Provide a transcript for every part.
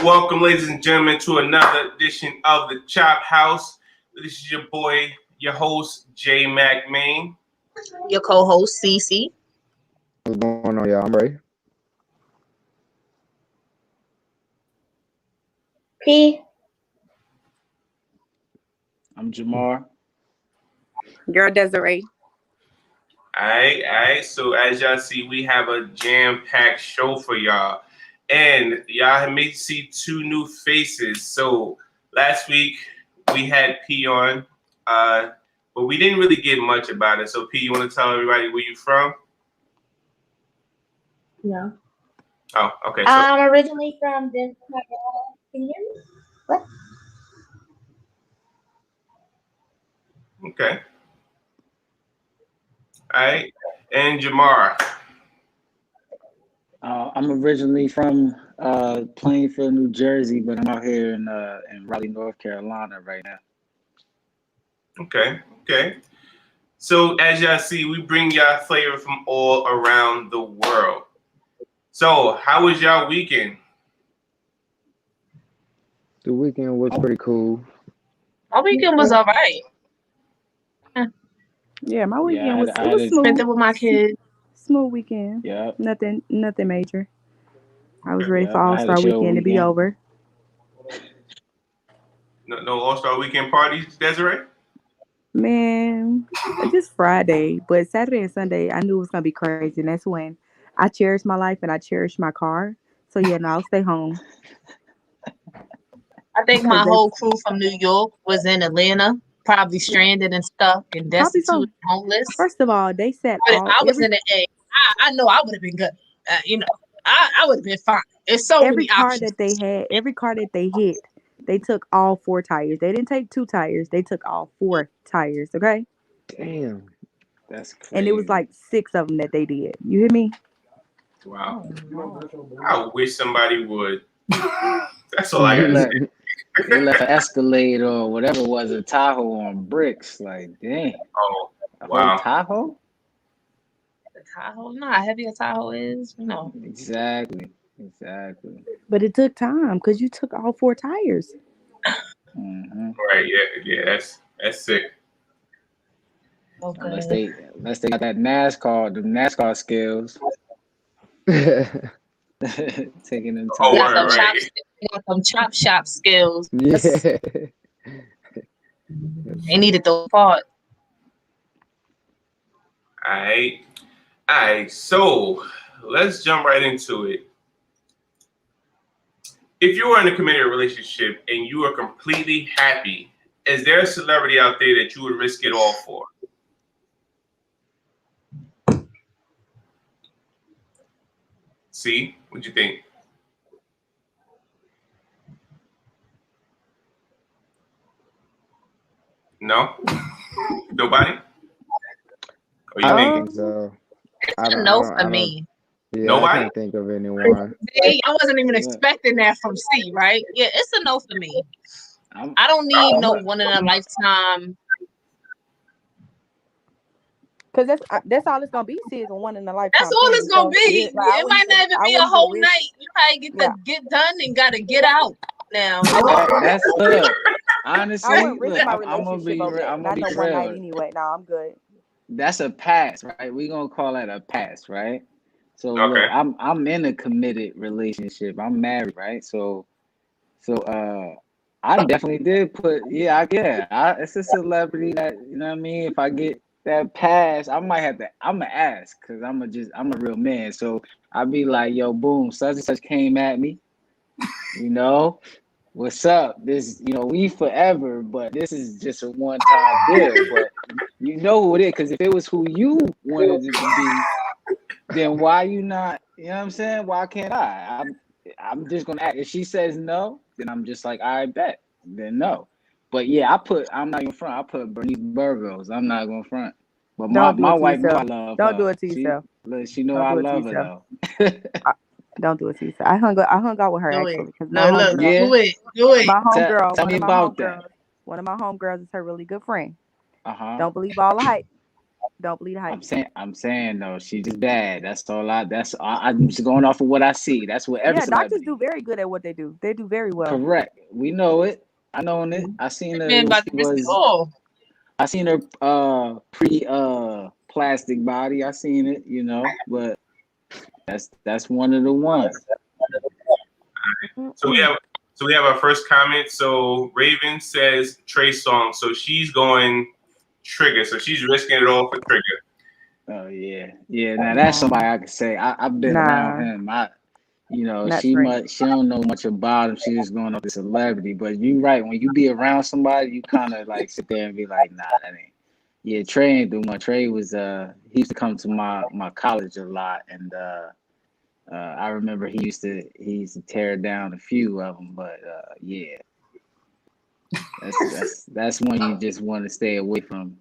Welcome, ladies and gentlemen, to another edition of the Chop House. This is your boy, your host, J Mac Main. Your co-host, Cece. What's going on, y'all? I'm Ray. P. I'm Jamar. Girl Desiree. All right. So as y'all see, we have a jam-packed show for y'all. And y'all may see two new faces. So last week we had P on, but we didn't really get much about it. So P, you want to tell everybody where you from? No. Oh, okay. So, I'm originally from Denver, Colorado. Can you hear me? What? okay. All right. And Jamar. I'm originally from Plainfield, New Jersey, but I'm out here in Raleigh, North Carolina right now. Okay. So as y'all see, we bring y'all flavor from all around the world. So how was y'all weekend? The weekend was pretty cool. My weekend was all right. Yeah, my weekend Yeah, was I had Spent it with my kids. smooth weekend. Yeah, Nothing major. I was ready yeah, for I had a All-Star chill weekend to be weekend. over. No All-Star weekend parties, Desiree? Man, just Friday, but Saturday and Sunday, I knew it was gonna be crazy, and that's when I cherish my life and I cherish my car. So yeah, no, I'll stay home. I think my whole crew from New York was in Atlanta, probably stranded and stuck and Probably destitute so. and homeless. First of all, they said But if I was in the A, I know I would have been good. I would have been fine. There's so every many car options. that they had, every car that they hit, they took all 4 tires. They didn't take 2 tires. They took all 4 tires. Okay, Damn. That's crazy. and it was like 6 of them that they did. You hear me? Wow. I wish somebody would. That's all I they got to left, say. they left an Escalade or whatever it was, a Tahoe on bricks. Like, dang. Oh, A wow. whole Tahoe? The Tahoe, you know how heavy a Tahoe is, Exactly. But it took time because you took all 4 tires. Mm-hmm. Right, yeah, that's sick. Okay. Unless they got that the NASCAR skills. Taking them Oh, You tires. got some right. you got some chop shop skills. Yeah. They needed those parts. All right. So let's jump right into it. If you are in a committed relationship and you are completely happy, is there a celebrity out there that you would risk it all for? See, what you think? No, nobody. Or you I think don't think so. It's a no for me. Yeah, Nobody? I can't think of anyone. See, I wasn't even expecting that from C, right? Yeah, it's a no for me. I don't need no one in a lifetime. Cause that's all it's gonna be. See, is a one in a lifetime. That's all it's gonna be. Yeah, like, It might not even be a whole night. You probably get done and gotta get out now. That's look. Honestly, I wouldn't risk look, my I'm gonna relationship be over that. I'm Not gonna be no one night real. anyway. No, I'm good. That's a pass, right? We're gonna call that a pass, right? So look, Okay. I'm in a committed relationship. I'm married, right? So I definitely did put it's a celebrity that, you know what I mean? If I get that pass, I'm gonna ask because I'm a real man. So I'll be like, yo, boom, such and such came at me, you know. What's up? This, we forever, but this is just a one-time deal. But you know who it is, because if it was who you wanted it to be, then why you not? You know what I'm saying? Why can't I? I'm just gonna act. If she says no, then I'm just like, I bet. Then no. But yeah, I'm not even front. I put Bernice Burgos. I'm not gonna front. But my wife know I love her. Don't do it to yourself. She know I love her though. Don't do it to yourself. I hung out with her actually because do it. my homegirl. Tell me about that. One of my homegirls is her really good friend. Uh-huh. Don't believe all the hype. Don't believe the hype. I'm saying though, she's just bad. I'm just going off of what I see. That's what every Yeah, doctors celebrity. do very good at what they do. They do very well. Correct. We know it. I know it. I seen her. Man, about to risk it all. I seen her pre plastic body. I seen it, but that's one of the ones. So we have our first comment. So Raven says Trey Songz. So she's going Trigger. So she's risking it all for Trigger. Oh yeah. Now that's somebody I could say. I've been around him. She don't know much about him. She's just going off the celebrity. But you're right. When you be around somebody, you kind of like sit there and be like, nah, that ain't. Yeah, Trey ain't do much. Trey was he used to come to my college a lot, and I remember he used to tear down a few of them. But yeah, that's one you just want to stay away from.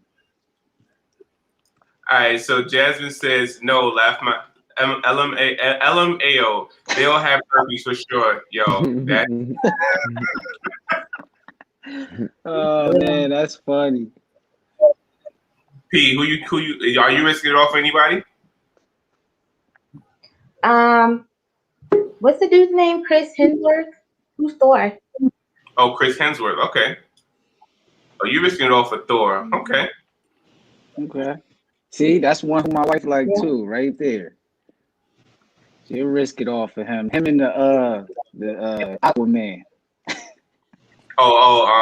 All right. So Jasmine says no. Laugh my. LMAO, they all have herpes for sure, yo. Oh man, that's funny. P, who you are you risking it all for anybody? What's the dude's name? Chris Hemsworth? Who's Thor? Oh, Chris Hemsworth. Okay. Oh, you risking it all for Thor. Okay. See, that's one who my wife like too, right there. She'll risk it all for him. Him and the Aquaman. Aquaman.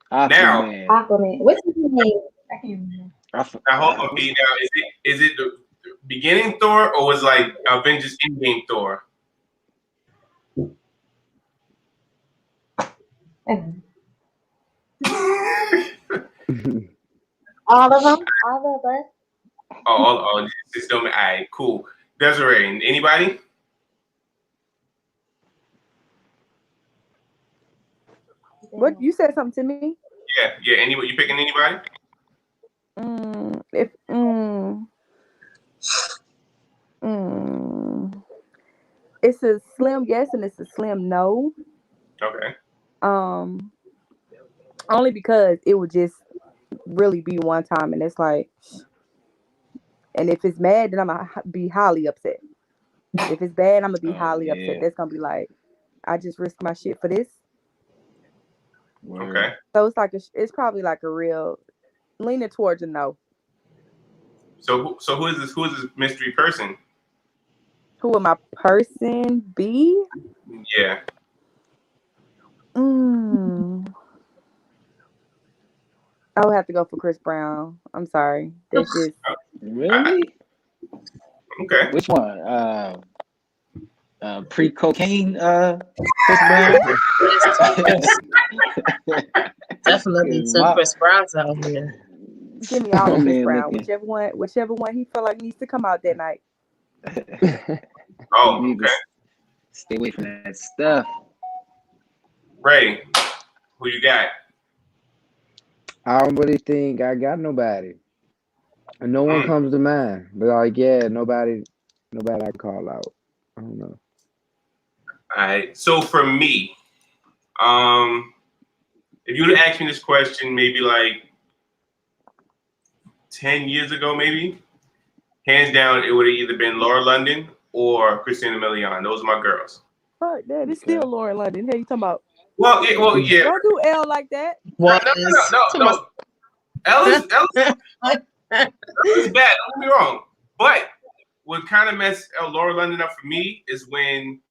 Aquaman. What's his name? I can't remember. Now hold on, P. Now is it the beginning Thor or was like Avengers Endgame Thor? All of them. All of us. Oh, just don't. All right, cool. Desiree, anybody? What you said something to me? Yeah. Anybody? You picking anybody? It's a slim yes and it's a slim no. Okay. Only because it would just really be one time, and it's like, and if it's mad, then I'm gonna be highly upset. If it's bad, I'm gonna be highly upset. That's gonna be like, I just risked my shit for this. Okay. So it's probably like a real leaning towards a no. So who is this mystery person? Who would my person be? Yeah. I would have to go for Chris Brown. I'm sorry. That's just really okay. Which one? Pre-cocaine Chris Brown? Definitely some Chris Browns out here. Give me all of Chris Brown. Whichever one he feel like needs to come out that night. Oh, okay. Stay away from that stuff. Ray, who you got? I don't really think I got nobody. And no one comes to mind. But like, yeah, nobody I call out. I don't know. All right. So for me, if you would have asked me this question maybe like 10 years ago, maybe, hands down, it would have either been Laura London or Christina Milian. Those are my girls. Fuck that. It's still Laura London. Hey, you talking about? Well, yeah. Don't do L like that. What? No. L is bad. Don't get me wrong. But what kind of messed Laura London up for me is when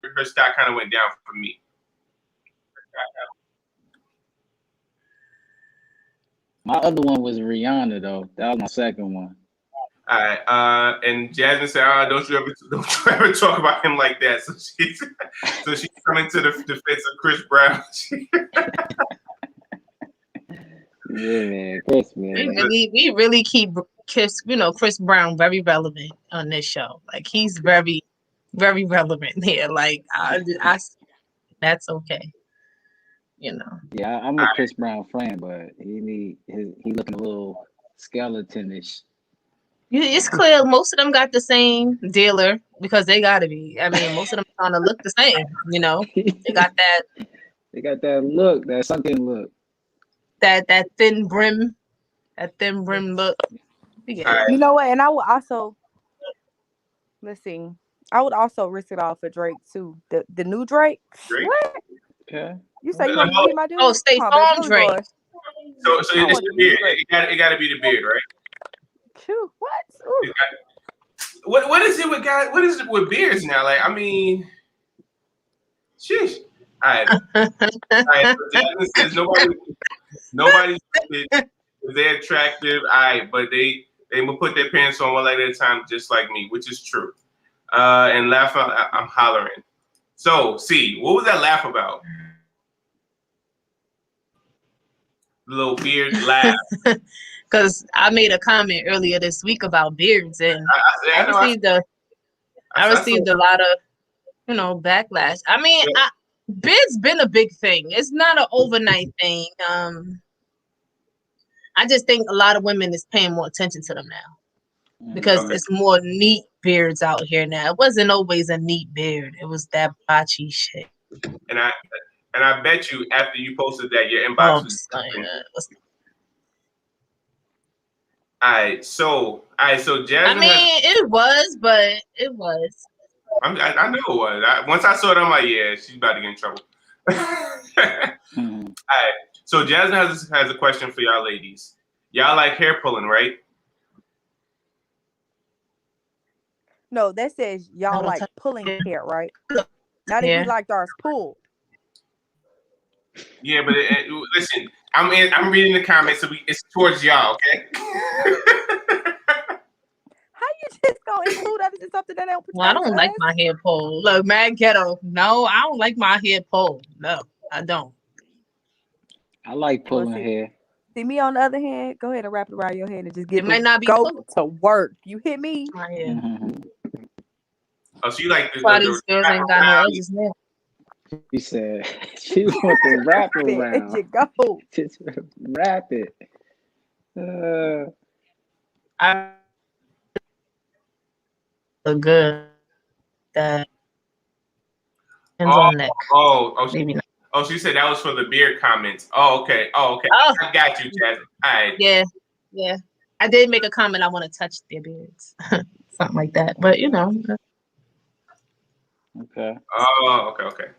her stock kind of went down for me. My other one was Rihanna, though. That was my second one. All right. And Jasmine said, "Don't you ever talk about him like that." So she's coming to the defense of Chris Brown. Yeah, man, Chris, man. We really keep Chris Brown very relevant on this show. Like he's very, very relevant here. Like I that's okay. Yeah, I'm a Chris Brown fan, but he looking a little skeletonish. It's clear most of them got the same dealer because they got to be. I mean, most of them kind of look the same. They got They got that look, that sunken look. That thin brim look. Yeah. All right. You know what? And I would also let's see. I would also risk it all for Drake too. The new Drake. Drake? What? Okay. You say you want me to be my dude? Oh, State Come on, baby, Farm Billy Drake. Boy. So I it's want the the beard. Drake. It got to be the beard, right? Phew, what? Ooh. What is it with guys? What is it with beards now? Like, I mean, sheesh. All right. All right. So Jasmine says nobody's stupid. They're attractive. All right, but they will put their pants on one leg at a time, just like me, which is true. And laugh out, I'm hollering. So, see, what was that laugh about? Little beard laugh. Because I made a comment earlier this week about beards, and I received a lot of, backlash. I mean, beards been a big thing. It's not an overnight thing. I just think a lot of women is paying more attention to them now because it's more neat beards out here now. It wasn't always a neat beard. It was that botchy shit. And I bet you after you posted that, your inbox was different. All right, so Jasmine. I mean, it was. I know it was. Once I saw it, I'm like, yeah, she's about to get in trouble. All right, so Jasmine has a question for y'all ladies. Y'all like hair pulling, right? No, that says y'all like pulling hair, right? Not if you like ours pulled. Yeah, but listen, I'm reading the comments, so it's towards y'all, okay? How you just gonna include us in something that don't? Well, I don't like my hair pulled. Look, Mad Ghetto. No, I don't like my hair pulled. No, I don't. I like pulling hair. See me on the other hand, go ahead and wrap it around your head and just get might not be go pulled. to work. You hit me? My hair. Oh, so you like the these girls ain't got no edges now. She said she want to wrap around. You go. Just wrap it. I look good. That depends on neck. Maybe not. Oh, she said that was for the beard comments. Oh, okay. Oh. I got you, Jasmine. All right. Yeah. I did make a comment. I want to touch their beards, something like that. But Okay. Oh, okay.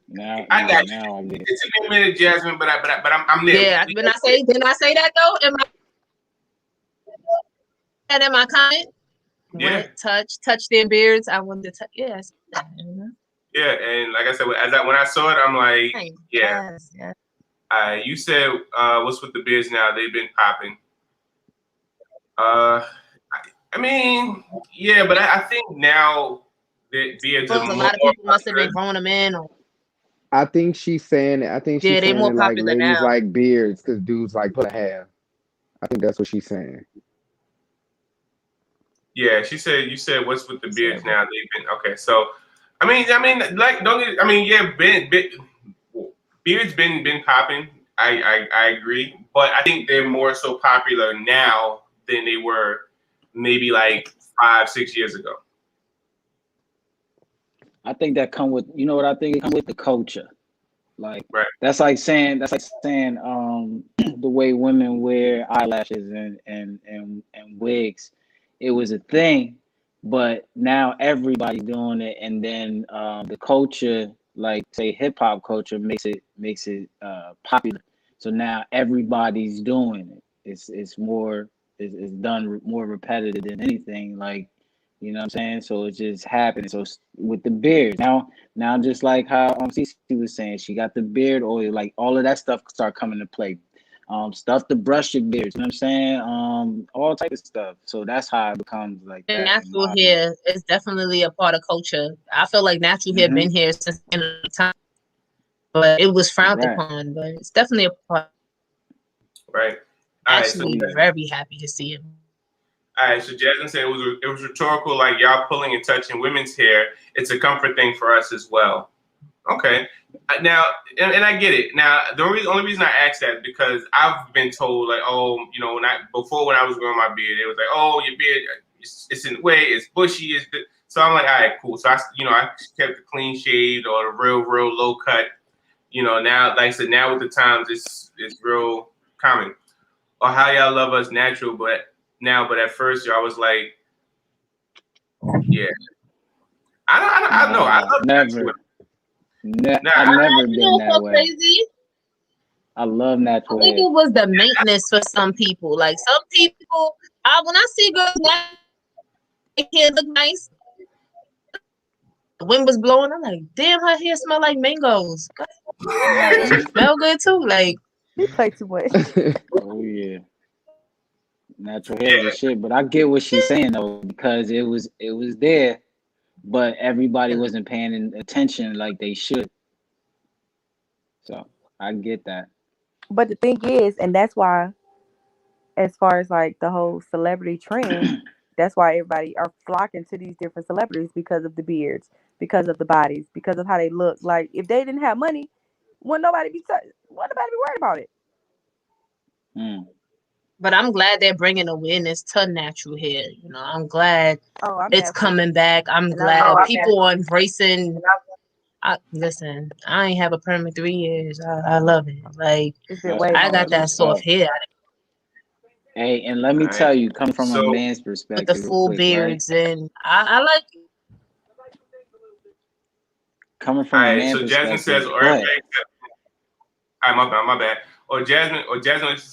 Now I got you. Now I get it. It took me a minute, Jasmine, but I'm there. Yeah. Didn't I say that though? In my comment? Yeah. Touch their beards. I wanted to touch. Yes. Yeah, and like I said, when I saw it, I'm like, yeah. You said, what's with the beards now? They've been popping. I mean, yeah, but I think now that beards are a lot of people must have been growing them in. I think she's saying it. I think she's saying more it like popular ladies now. like beards because dudes like pulling hair. I think that's what she's saying. Yeah, you said what's with the beards now? They've been okay. So, I mean, like beards been popping. I agree, but I think they're more so popular now than they were maybe like 5-6 years ago. I think that come with, you know what I think it come with the culture. Like right. That's like saying the way women wear eyelashes and wigs. It was a thing, but now everybody's doing it, and then the culture, like say hip hop culture, makes it popular. So now everybody's doing it. It's done more repetitive than anything. Like, you know what I'm saying? So it's just happening. So with the beard now just like how Cece was saying, she got the beard oil, like all of that stuff start coming to play. Stuff to brush your beard, you know what I'm saying? All type of stuff. So that's how it becomes like that. Natural hair is definitely a part of culture. I feel like natural hair been here since the end of the time, but it was frowned upon. But it's definitely a part. Right. Actually, very happy to see it. All right, so Jasmine said it was rhetorical, like y'all pulling and touching women's hair. It's a comfort thing for us as well. Okay. Now, and I get it. Now, the only reason I asked that is because I've been told, like, when I was growing my beard, it was like, oh, your beard, it's in the way, it's bushy, so I'm like, all right, cool. So I kept the clean shave or the real low cut. you know, now, like I said, now with the times, it's real common. Or how y'all love us natural, but at first y'all was like, yeah. I don't know. I love never. I've never been that way. Crazy? I love natural hair. I think it was the maintenance for some people. Like some people, when I see girls now, their hair look nice. The wind was blowing. I'm like, damn, her hair smell like mangoes. She smell good too. Like, you play too much. Oh yeah, natural hair is shit. But I get what she's saying though, because it was there, but everybody wasn't paying attention like they should. So I get that. But the thing is, and that's why, as far as like the whole celebrity trend, that's why everybody are flocking to these different celebrities because of the beards, because of the bodies, because of how they look. Like if they didn't have money, wouldn't nobody be worried about it. But I'm glad they're bringing awareness to natural hair. You know, I'm glad it's coming back. I'm glad people are embracing. Listen, I ain't have a perm in 3 years. I love it. Like I got that soft hair. Hey, and let me tell you, coming from a man's perspective, with the full beards, and I like it. Coming from a man's perspective. Jasmine says, or everybody except, my bad. Or Jasmine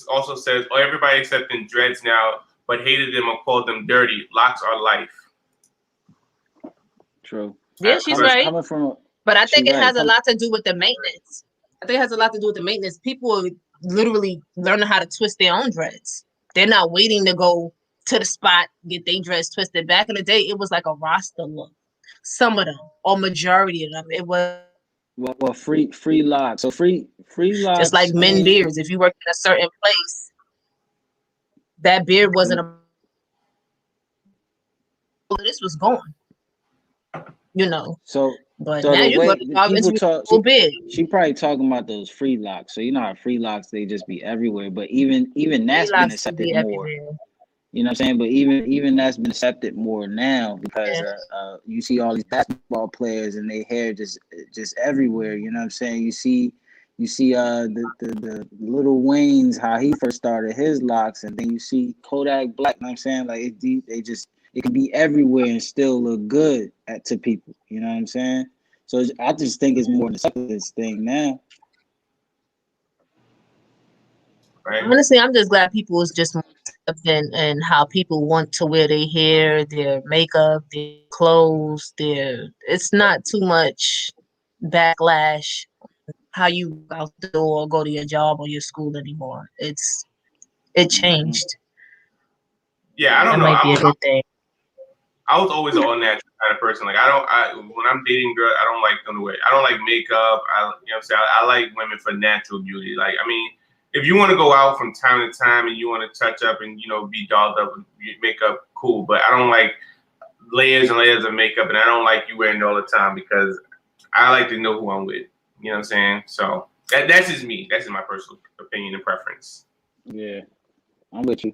also says, everybody accepting dreads now, but hated them or called them dirty. Locks are life. True. Yeah, she's right. But I think it has a lot to do with the maintenance. People are literally learning how to twist their own dreads. They're not waiting to go to the spot, get their dreads twisted. Back in the day, it was like a roster look. Some of them, or majority of them, it was. Well, free locks. So free locks. Just like men beards. If you worked in a certain place, that beard wasn't this was gone. You know. But now you go to big. She probably talking about those free locks. So you know how free locks, they just be everywhere. But even that's been accepted more. You know what I'm saying? But even that's been accepted more now because you see all these basketball players and their hair just everywhere. You know what I'm saying? You see the Lil Wayne's, how he first started his locks, and then you see Kodak Black. You know what I'm saying? Like it can be everywhere and still look good to people. You know what I'm saying? So I just think it's more an acceptance thing now. Right. Honestly, I'm just glad people is just and how people want to wear their hair, their makeup, their clothes. It's not too much backlash how you go out the door or go to your job or your school anymore. It changed. Yeah, I don't know. Might be a good thing. I was always an all natural kind of person. Like when I'm dating girls, I don't like them the way. I don't like makeup. You know what I'm saying? I like women for natural beauty. Like, I mean, if you want to go out from time to time and you want to touch up and, you know, be dolled up and makeup, cool. But I don't like layers and layers of makeup, and I don't like you wearing it all the time because I like to know who I'm with. You know what I'm saying? So that's just me. That's just my personal opinion and preference. Yeah, I'm with you.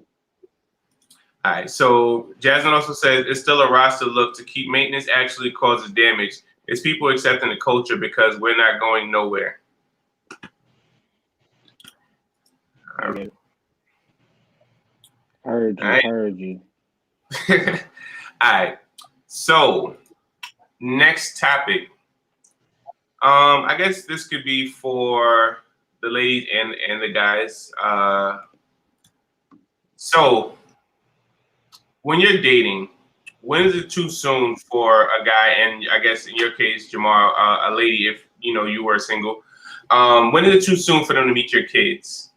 All right. So Jasmine also says it's still a roster look. To keep maintenance actually causes damage. It's people accepting the culture because we're not going nowhere. Heard you. All right. So next topic. I guess this could be for the ladies and the guys. So when you're dating, when is it too soon for a guy, and I guess in your case, Jamal, a lady, if you know you were single, when is it too soon for them to meet your kids?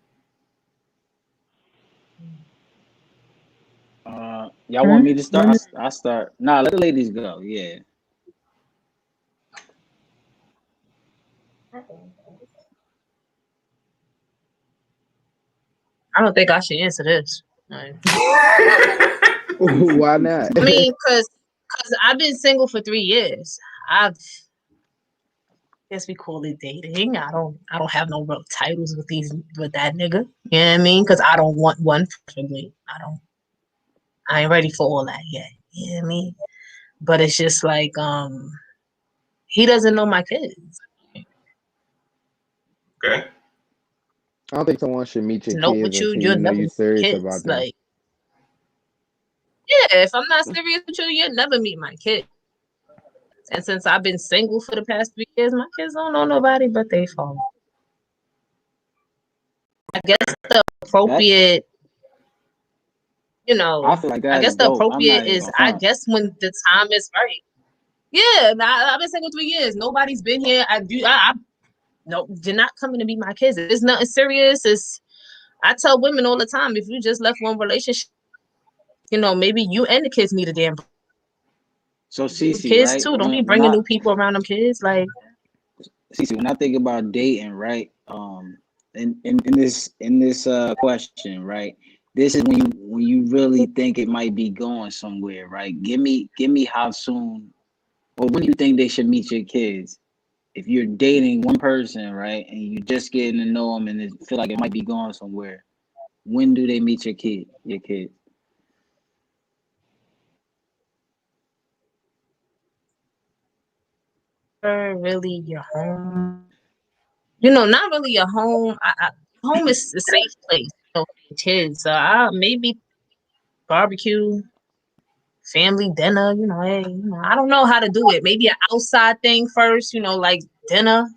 Y'all want me to start? I start. Nah, let the ladies go. Yeah. I don't think I should answer this. Why not? I mean, because I've been single for 3 years. I guess we call it dating. I don't have no real titles with that nigga. You know what I mean? Because I don't want one. Preferably, I ain't ready for all that yet. You know what I mean? But it's just like he doesn't know my kids. Okay. I don't think someone should meet your Nope, kids with you, until you'll you know never you're meet serious kids. about them. Like, yeah, if I'm not serious with you, you'll never meet my kids. And since I've been single for the past 3 years, my kids don't know nobody but they father. I guess the appropriate, I feel like I that's guess the dope. I'm appropriate not even is, gonna I front. guess when the time is right. Yeah, I've been single 3 years. Nobody's been here. No, you're not coming to be my kids. It's nothing serious. I tell women all the time, if you just left one relationship, maybe you and the kids need a damn So Cece, kids right? too. Don't be When bringing I new people around them kids. Like, Cece, when I think about dating, right? In this question, right? This is when you really think it might be going somewhere, right? Give me how soon or when do you think they should meet your kids? If you're dating one person, right, and you just getting to know them and it feel like it might be going somewhere, when do they meet your kid? Your kids? really your home. Not really your home. Home is a safe place for kids. Maybe barbecue, family dinner. Hey, I don't know how to do it. Maybe an outside thing first. Like dinner,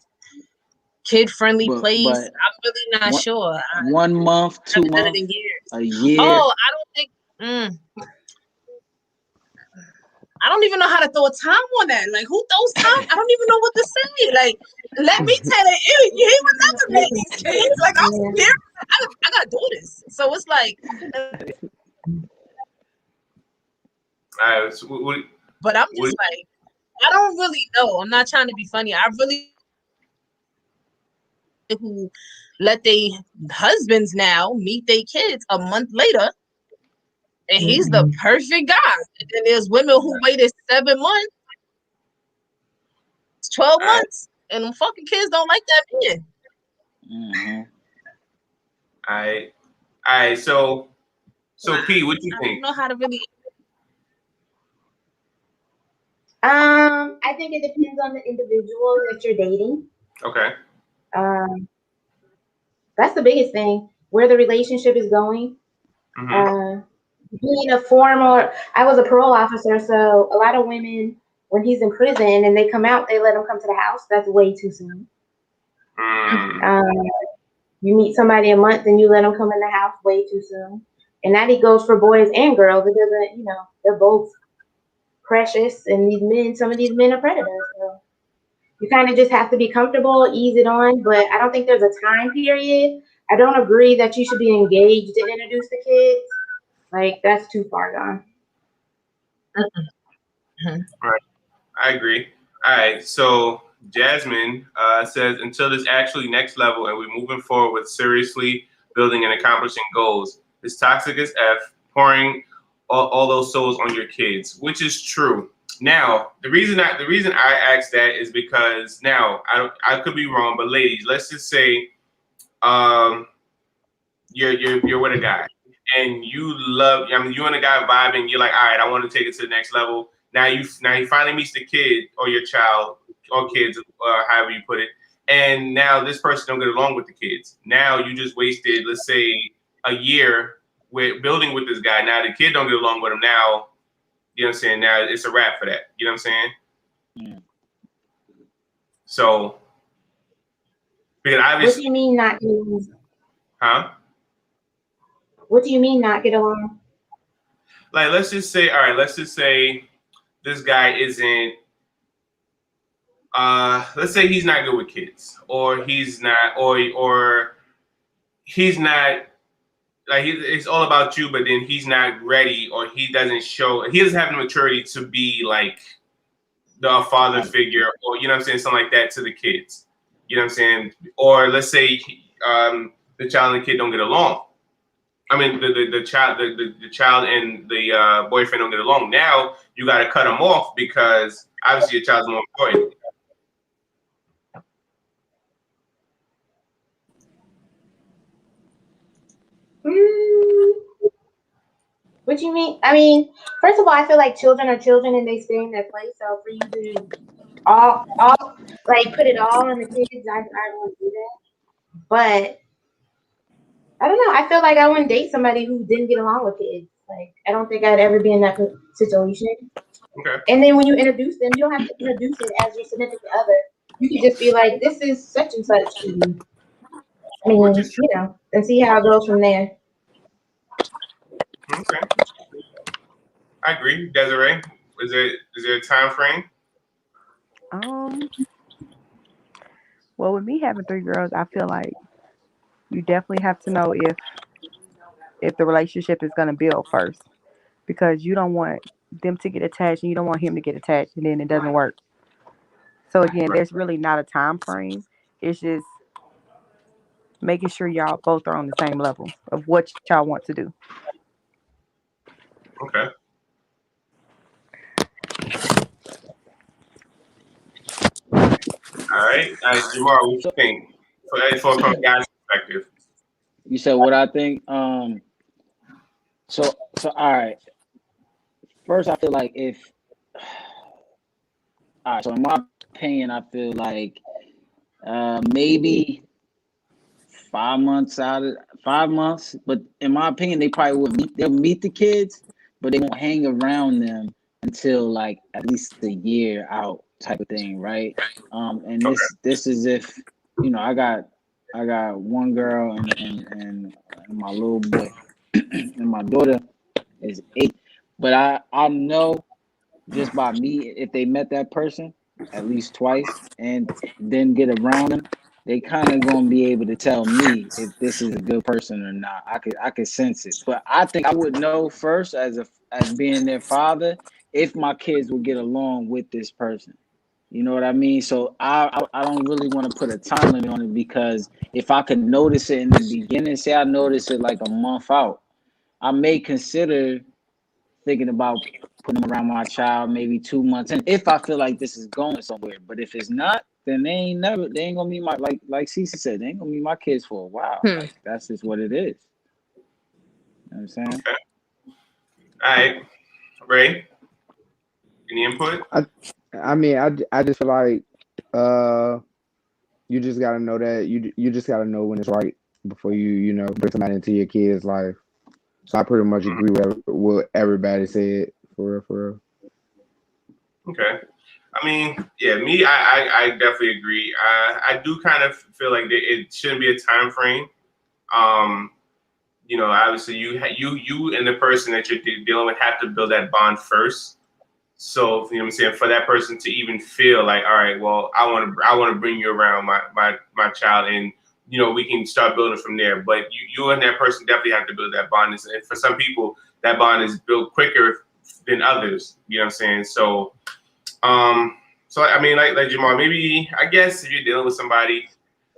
kid-friendly place. But I'm really not sure. 1 month, 2 haven't done it months, in years. a year. Oh, I don't think. I don't even know how to throw a time on that. Like, who throws time? I don't even know what to say. Like, let me tell it. He would never make these kids. Like, I'm scared. I gotta do this. So it's like, All right. So but I'm just like, I don't really know. I'm not trying to be funny. I really who let their husbands now meet their kids a month later, and he's the perfect guy. And then there's women who waited 7 months, 12 months, and them fucking kids don't like that man. Mm-hmm. All right. So P, what do you think? I don't know how to really. I think it depends on the individual that you're dating. Okay. That's the biggest thing, where the relationship is going. Mm-hmm. Being a former, I was a parole officer, so a lot of women, when he's in prison and they come out, they let him come to the house. That's way too soon. You meet somebody a month and you let them come in the house, way too soon. And that it goes for boys and girls. It doesn't, they're both precious, and some of these men are predators. So you kind of just have to be comfortable, ease it on. But I don't think there's a time period. I don't agree that you should be engaged to introduce the kids. Like, that's too far gone. Right. I agree. All right. So Jasmine says, until this actually next level and we're moving forward with seriously building and accomplishing goals, it's toxic as F, pouring all those souls on your kids, which is true. Now, the reason I asked that is because now I could be wrong, but ladies, let's just say you're with a guy and you and a guy vibing, you're like, all right, I want to take it to the next level. Now he finally meets the kid or your child or kids, however you put it, and now this person don't get along with the kids. Now you just wasted, let's say, a year with building with this guy. Now the kid don't get along with him. Now, you know what I'm saying? Now it's a wrap for that. You know what I'm saying? Yeah. So, because obviously, what do you mean not get along? Huh? What do you mean not get along? Like, let's just say this guy isn't. Let's say he's not good with kids, or he's not, or he's not. Like, it's all about you, but then he's not ready, or he doesn't have the maturity to be like the father figure, or you know what I'm saying, something like that to the kids. You know what I'm saying? Or let's say the child and the kid don't get along. I mean, the child and the boyfriend don't get along. Now you got to cut them off because obviously your child's more important. What do you mean? I mean, first of all, I feel like children are children and they stay in their place. So for you to all like put it all on the kids, I won't do that. But I don't know. I feel like I wouldn't date somebody who didn't get along with kids. Like, I don't think I'd ever be in that situation. Okay. And then when you introduce them, you don't have to introduce it as your significant other. You can just be like, this is such and such. I mean, and see how it goes from there. Okay. I agree. Desiree, is there a time frame? Well, with me having 3 girls, I feel like you definitely have to know if the relationship is going to build first, because you don't want them to get attached and you don't want him to get attached, and then it doesn't work. So again, there's really not a time frame. It's just making sure y'all both are on the same level of what y'all want to do. Okay. All right. Jamar, what you think? From a guy's perspective. You said what I think. So all right. First, I feel like all right. So in my opinion, I feel like maybe 5 months out of 5 months. But in my opinion, they probably they'll meet the kids, but they won't hang around them until like at least a year out type of thing, right? And this is if I got one girl and my little boy, and my daughter is 8. But I know just by me, if they met that person at least twice and then get around them, they kind of gonna be able to tell me if this is a good person or not. I could sense it. But I think I would know first as being their father if my kids will get along with this person. You know what I mean? So I don't really want to put a time limit on it, because if I could notice it in the beginning, say I notice it like a month out, I may consider thinking about putting them around my child maybe 2 months in, if I feel like this is going somewhere. But if it's not, then they ain't gonna be my, like Cece said, they ain't gonna be my kids for a while. Like, that's just what it is. You know what I'm saying? Okay. All right. Ray, any input? I mean, I just feel like you just gotta know that you just gotta know when it's right before you bring somebody into your kid's life. So I pretty much agree with what everybody said, for real. Okay. I mean, yeah, me, I definitely agree. I do kind of feel like it shouldn't be a time frame. Obviously you and the person that you're dealing with have to build that bond first. So, you know what I'm saying, for that person to even feel like, all right, well, I want to bring you around my child, and we can start building from there. But you and that person definitely have to build that bond. And for some people, that bond is built quicker than others. You know what I'm saying? So, I mean, like Jamal, maybe, I guess if you're dealing with somebody,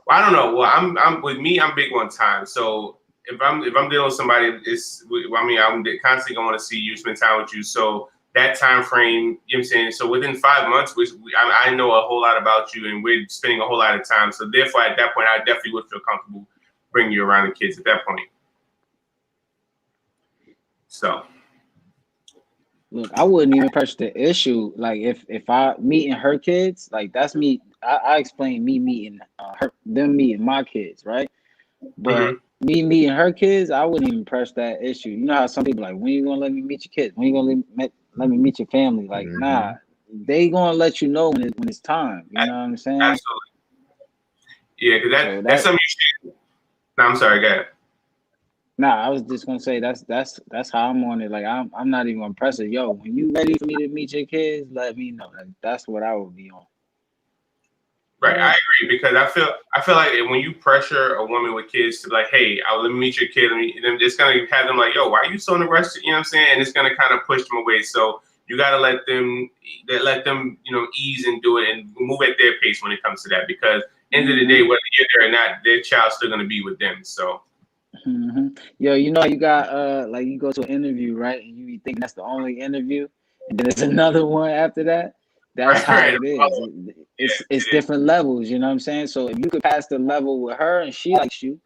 well, I don't know. Well, I'm with me, I'm big on time. So if I'm dealing with somebody, I'm constantly going to see you, spend time with you. So that time frame, you know what I'm saying? So within 5 months, I know a whole lot about you, and we're spending a whole lot of time. So therefore, at that point, I definitely would feel comfortable bringing you around the kids at that point. So, look, I wouldn't even press the issue. Like if I meeting her kids, like that's me. I explain me meeting them meeting my kids, right? But me meeting her kids, I wouldn't even press that issue. You know how some people like, when you gonna let me meet your kids? When you gonna let me meet your family? Like, nah, they gonna let you know when it's time. You know what I'm saying? Absolutely. Yeah, because that's something you should. No, I'm sorry, go ahead. Nah, I was just gonna say that's how I'm on it. Like I'm not even gonna press it. Yo, when you ready for me to meet your kids, let me know. Like, that's what I would be on. Right, I agree, because I feel like when you pressure a woman with kids to be like, hey, let me meet your kid, it's gonna have them like, yo, why are you so in a rush? You know what I'm saying? And it's gonna kind of push them away. So you gotta let them ease and do it and move at their pace when it comes to that. Because end of the day, whether you're there or not, their child's still gonna be with them. So. Yo, you got like you go to an interview, right? And you think that's the only interview, and then there's another one after that. That's how it is. It's different levels, you know what I'm saying? So if you could pass the level with her and she likes you,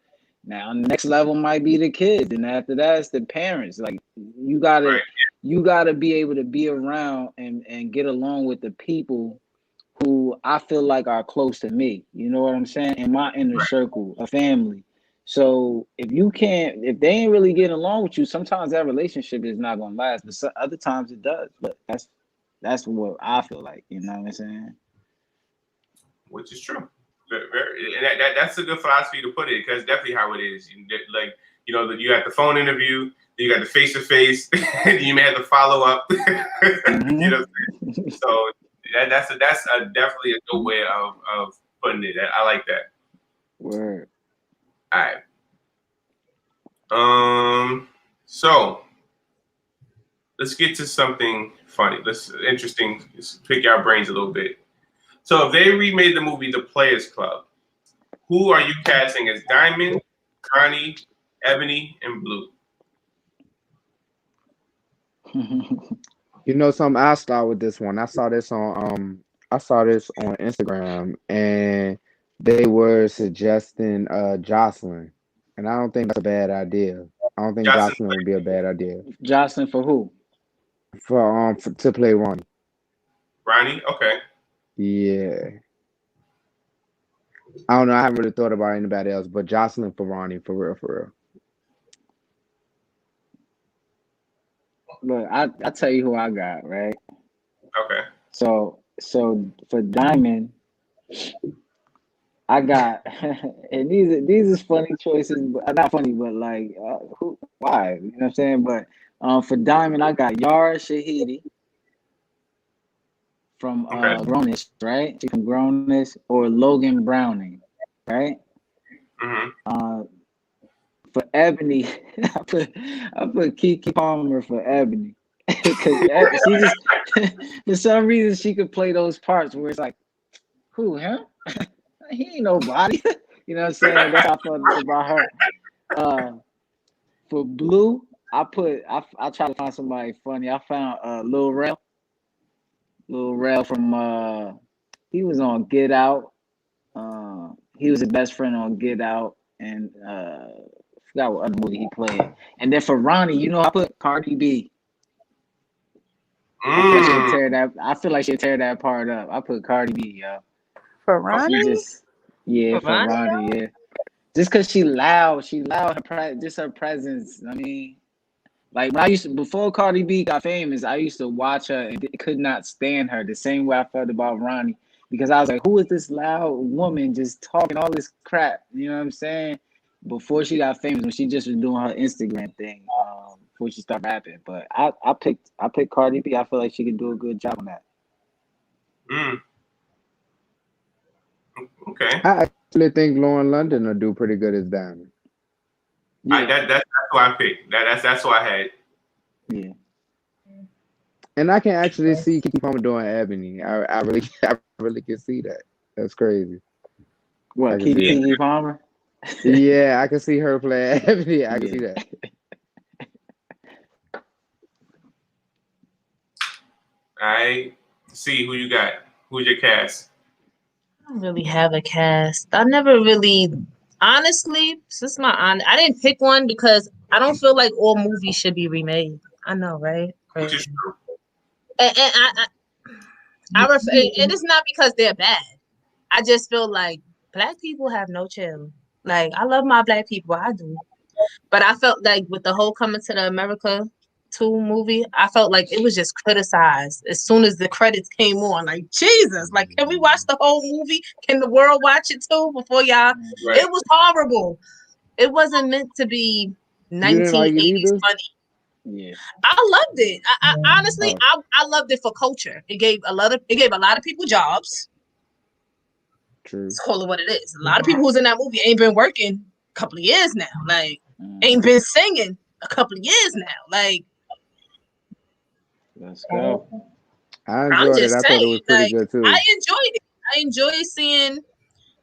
now the next level might be the kids, and after that it's the parents. Like you gotta be able to be around and get along with the people who I feel like are close to me. You know what I'm saying? In my inner circle, a family. So if they ain't really getting along with you, sometimes that relationship is not gonna last. But other times it does. But that's what I feel like. You know what I'm saying? Which is true. That's a good philosophy to put it, because definitely how it is. Like, you got the phone interview, you got the face to face, you may have to follow up. So that's definitely a good way of putting it. I like that. Word. All right. So let's get to something funny. Interesting. Let's pick our brains a little bit. So if they remade the movie The Players Club, who are you casting as Diamond, Ronnie, Ebony, and Blue? You know something? I'll start with this one. I saw this on Instagram, and they were suggesting Jocelyn, and I don't think that's a bad idea. I don't think Jocelyn would be a bad idea. Jocelyn for who? To play Ronnie. Ronnie? Okay. Yeah. I don't know. I haven't really thought about anybody else, but Jocelyn for Ronnie, for real. Look, I tell you who I got, right? Okay. So for Diamond, I got, and these is funny choices, but not funny, but like, why? You know what I'm saying? But for Diamond, I got Yara Shahidi from Grownish, right? She's from Grownish, or Logan Browning, right? Mm-hmm. For Ebony, I put Keke Palmer for Ebony, because she just for some reason she could play those parts where it's like, who, him? He ain't nobody. You know what I'm saying? That's how I felt about her. For Blue, I tried to find somebody funny. I found Lil Rel. Lil Rel from he was on Get Out. He was his best friend on Get Out, and I forgot what other movie he played. And then for Ronnie, I put Cardi B. I feel like she'd tear that part up. I put Cardi B, yo. For Ronnie? For Ronnie, yeah. Just because she loud, her presence. I mean, like when before Cardi B got famous, I used to watch her and could not stand her the same way I felt about Ronnie, because I was like, who is this loud woman just talking all this crap? You know what I'm saying? Before she got famous, when she just was doing her Instagram thing, before she started rapping. But I picked Cardi B. I feel like she could do a good job on that. Okay. I actually think Lauren London will do pretty good as Diamond. Yeah. That's who I picked. That's who I had. Yeah. And I can actually see Keke Palmer doing Ebony. I really can see that. That's crazy. What, Keke Palmer? Yeah, I can see her play Ebony. I can see that. I see who you got. Who's your cast? I don't really have a cast. I never really, honestly, I didn't pick one because I don't feel like all movies should be remade. I know, right? Which is true. And it's not because they're bad. I just feel like Black people have no chill. Like, I love my Black people, I do. But I felt like with the whole Coming to the America 2 movie, I felt like it was just criticized as soon as the credits came on. Like, Jesus, like, can we watch the whole movie? Can the world watch it too before y'all? Right. It was horrible. It wasn't meant to be 1980s funny. Yeah, I loved it. I honestly, I loved it for culture. It gave a lot of people jobs. True. Let's call it what it is. A lot of people who's in that movie ain't been working a couple of years now. Like, ain't been singing a couple of years now. Like, let's go. I enjoyed it. I thought it was pretty good too. I enjoyed it. I enjoy seeing.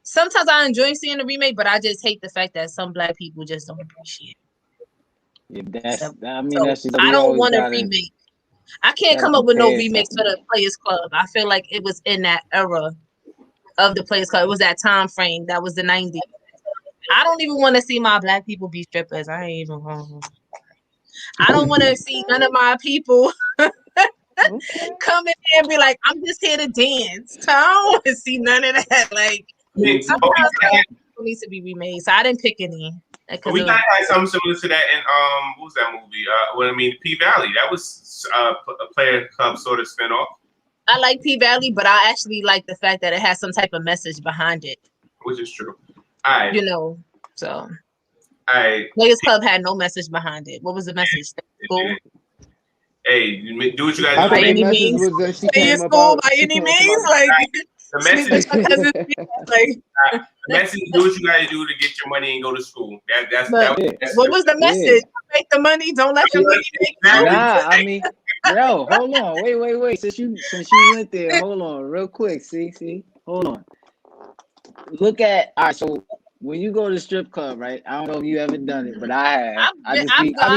Sometimes I enjoy seeing the remake, but I just hate the fact that some Black people just don't appreciate it. Yeah, that's just, I don't want a remake. I can't come up with no remakes for the Players Club. I feel like it was in that era of the Players Club. It was that time frame. That was the 90s. I don't even want to see my Black people be strippers. I ain't even wrong. I don't want to see none of my people come in there and be like, I'm just here to dance. So I don't want to see none of that. Like, sometimes people need to be remade. So I didn't pick any. But we kind of had something similar to that in what was that movie? P Valley. That was a Players Club sort of spinoff. I like P Valley, but I actually like the fact that it has some type of message behind it. Which is true. All right. You know, so. All right. Players Club had no message behind it. What was the message? School? Hey, do what you guys I do. think the message was that she came school by any means. Like, the message, like, the message, do what you gotta do to get your money and go to school. That's what was the message? Make the money, don't let the money make you. Nah, I mean, yo, hold on, wait. Since you went there, hold on, real quick. See, hold on. Look at all right. So when you go to the strip club, right? I don't know if you ever done it, but I have. I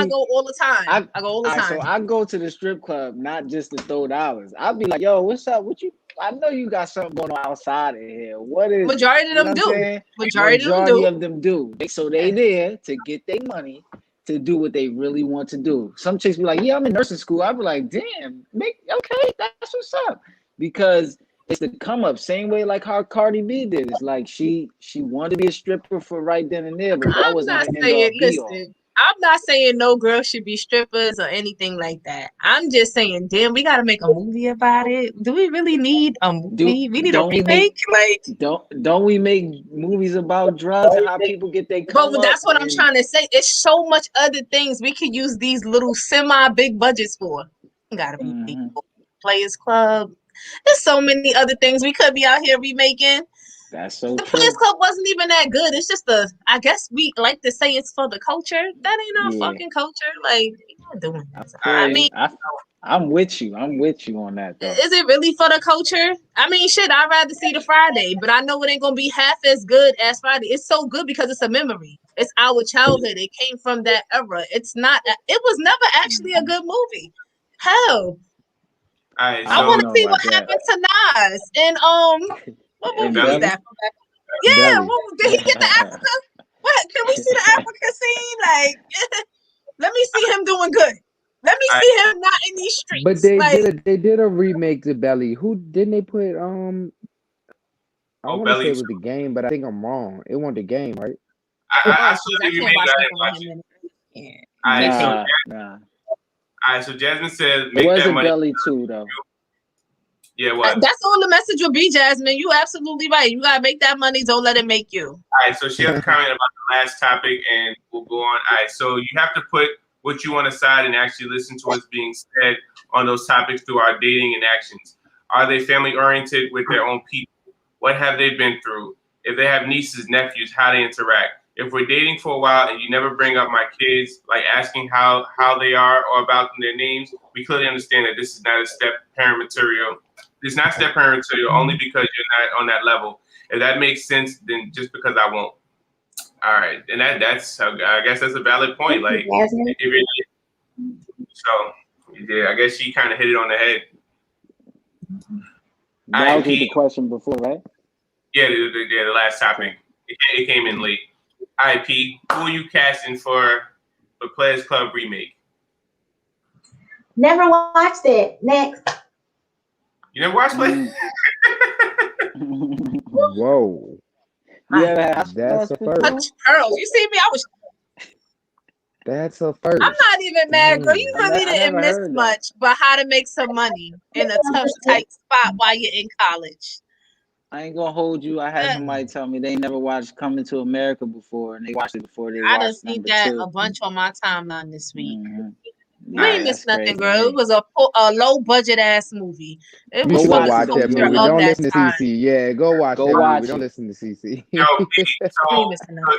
go all the time. I go all the time. So I go to the strip club not just to throw dollars. I'll be like, yo, what's up? What you? I know you got something going on outside of here. What is? Majority of them do. Majority of them do. So they there to get their money to do what they really want to do. Some chicks be like, yeah, I'm in nursing school. I be like, damn, okay, that's what's up. Because it's the come up, same way like how Cardi B did. It's like she wanted to be a stripper for right then and there, but that wasn't her end all be all. I'm not saying no girl should be strippers or anything like that. I'm just saying, damn, we gotta make a movie about it. Do we really need a movie? We need a remake. Don't we make movies about drugs and how people get their come But that's what I'm trying to say. It's so much other things we could use these little semi big budgets for. Gotta be people. Players Club. There's so many other things we could be out here remaking. That's so the true. Players Club wasn't even that good. It's just I guess we like to say it's for the culture. That ain't our fucking culture. Like, we're not doing that. I mean, I'm with you. I'm with you on that, though. Is it really for the culture? I mean, shit, I'd rather see the Friday, but I know it ain't gonna be half as good as Friday. It's so good because it's a memory. It's our childhood. It came from that era. It's not. It was never actually a good movie. Hell. I want to see what happened to Nas and what movie was that? Yeah, did he get the Africa? What? Can we see the Africa scene? Like, let me see him doing good. Let me see him not in these streets. But they did a remake to Belly. Who didn't they put? I want to say it was the Game, but I think I'm wrong. It wasn't the Game, right? I saw the remake. I didn't watch it. Nah. All right, so Jasmine said, "Make that money." Belly too, though. Yeah, what? That's all the message will be, Jasmine. You absolutely right. You gotta make that money. Don't let it make you. All right, so she has a comment about the last topic, and we'll go on. All right, so you have to put what you want aside and actually listen to what's being said on those topics through our dating and actions. Are they family oriented with their own people? What have they been through? If they have nieces, nephews, how they interact. If we're dating for a while and you never bring up my kids, like asking how they are or about their names, we clearly understand that this is not a step parent material. It's not step parent material only because you're not on that level. If that makes sense, then just because I won't. All right, and that's I guess that's a valid point. Like, so yeah, I guess she kind of hit it on the head. That was the question before, right? Yeah, the last topic. It came in late. IP, who are you casting for the Players Club remake? Never watched it. Next. You never watched Players? Whoa. Yeah, that's a first. Pearls. You see me? I was. That's a first. I'm not even mad, girl. You really didn't miss much, but how to make some money in a tough, tight spot while you're in college. I ain't gonna hold you. I had somebody tell me they never watched Coming to America before, and they watched it before they watched I done seen that a bunch on my timeline this week. You ain't missed nothing, crazy, girl. It was a low budget ass movie. It was go watch that movie. Don't listen to CC. Yeah, go watch that movie. Don't listen to CC. Yo, so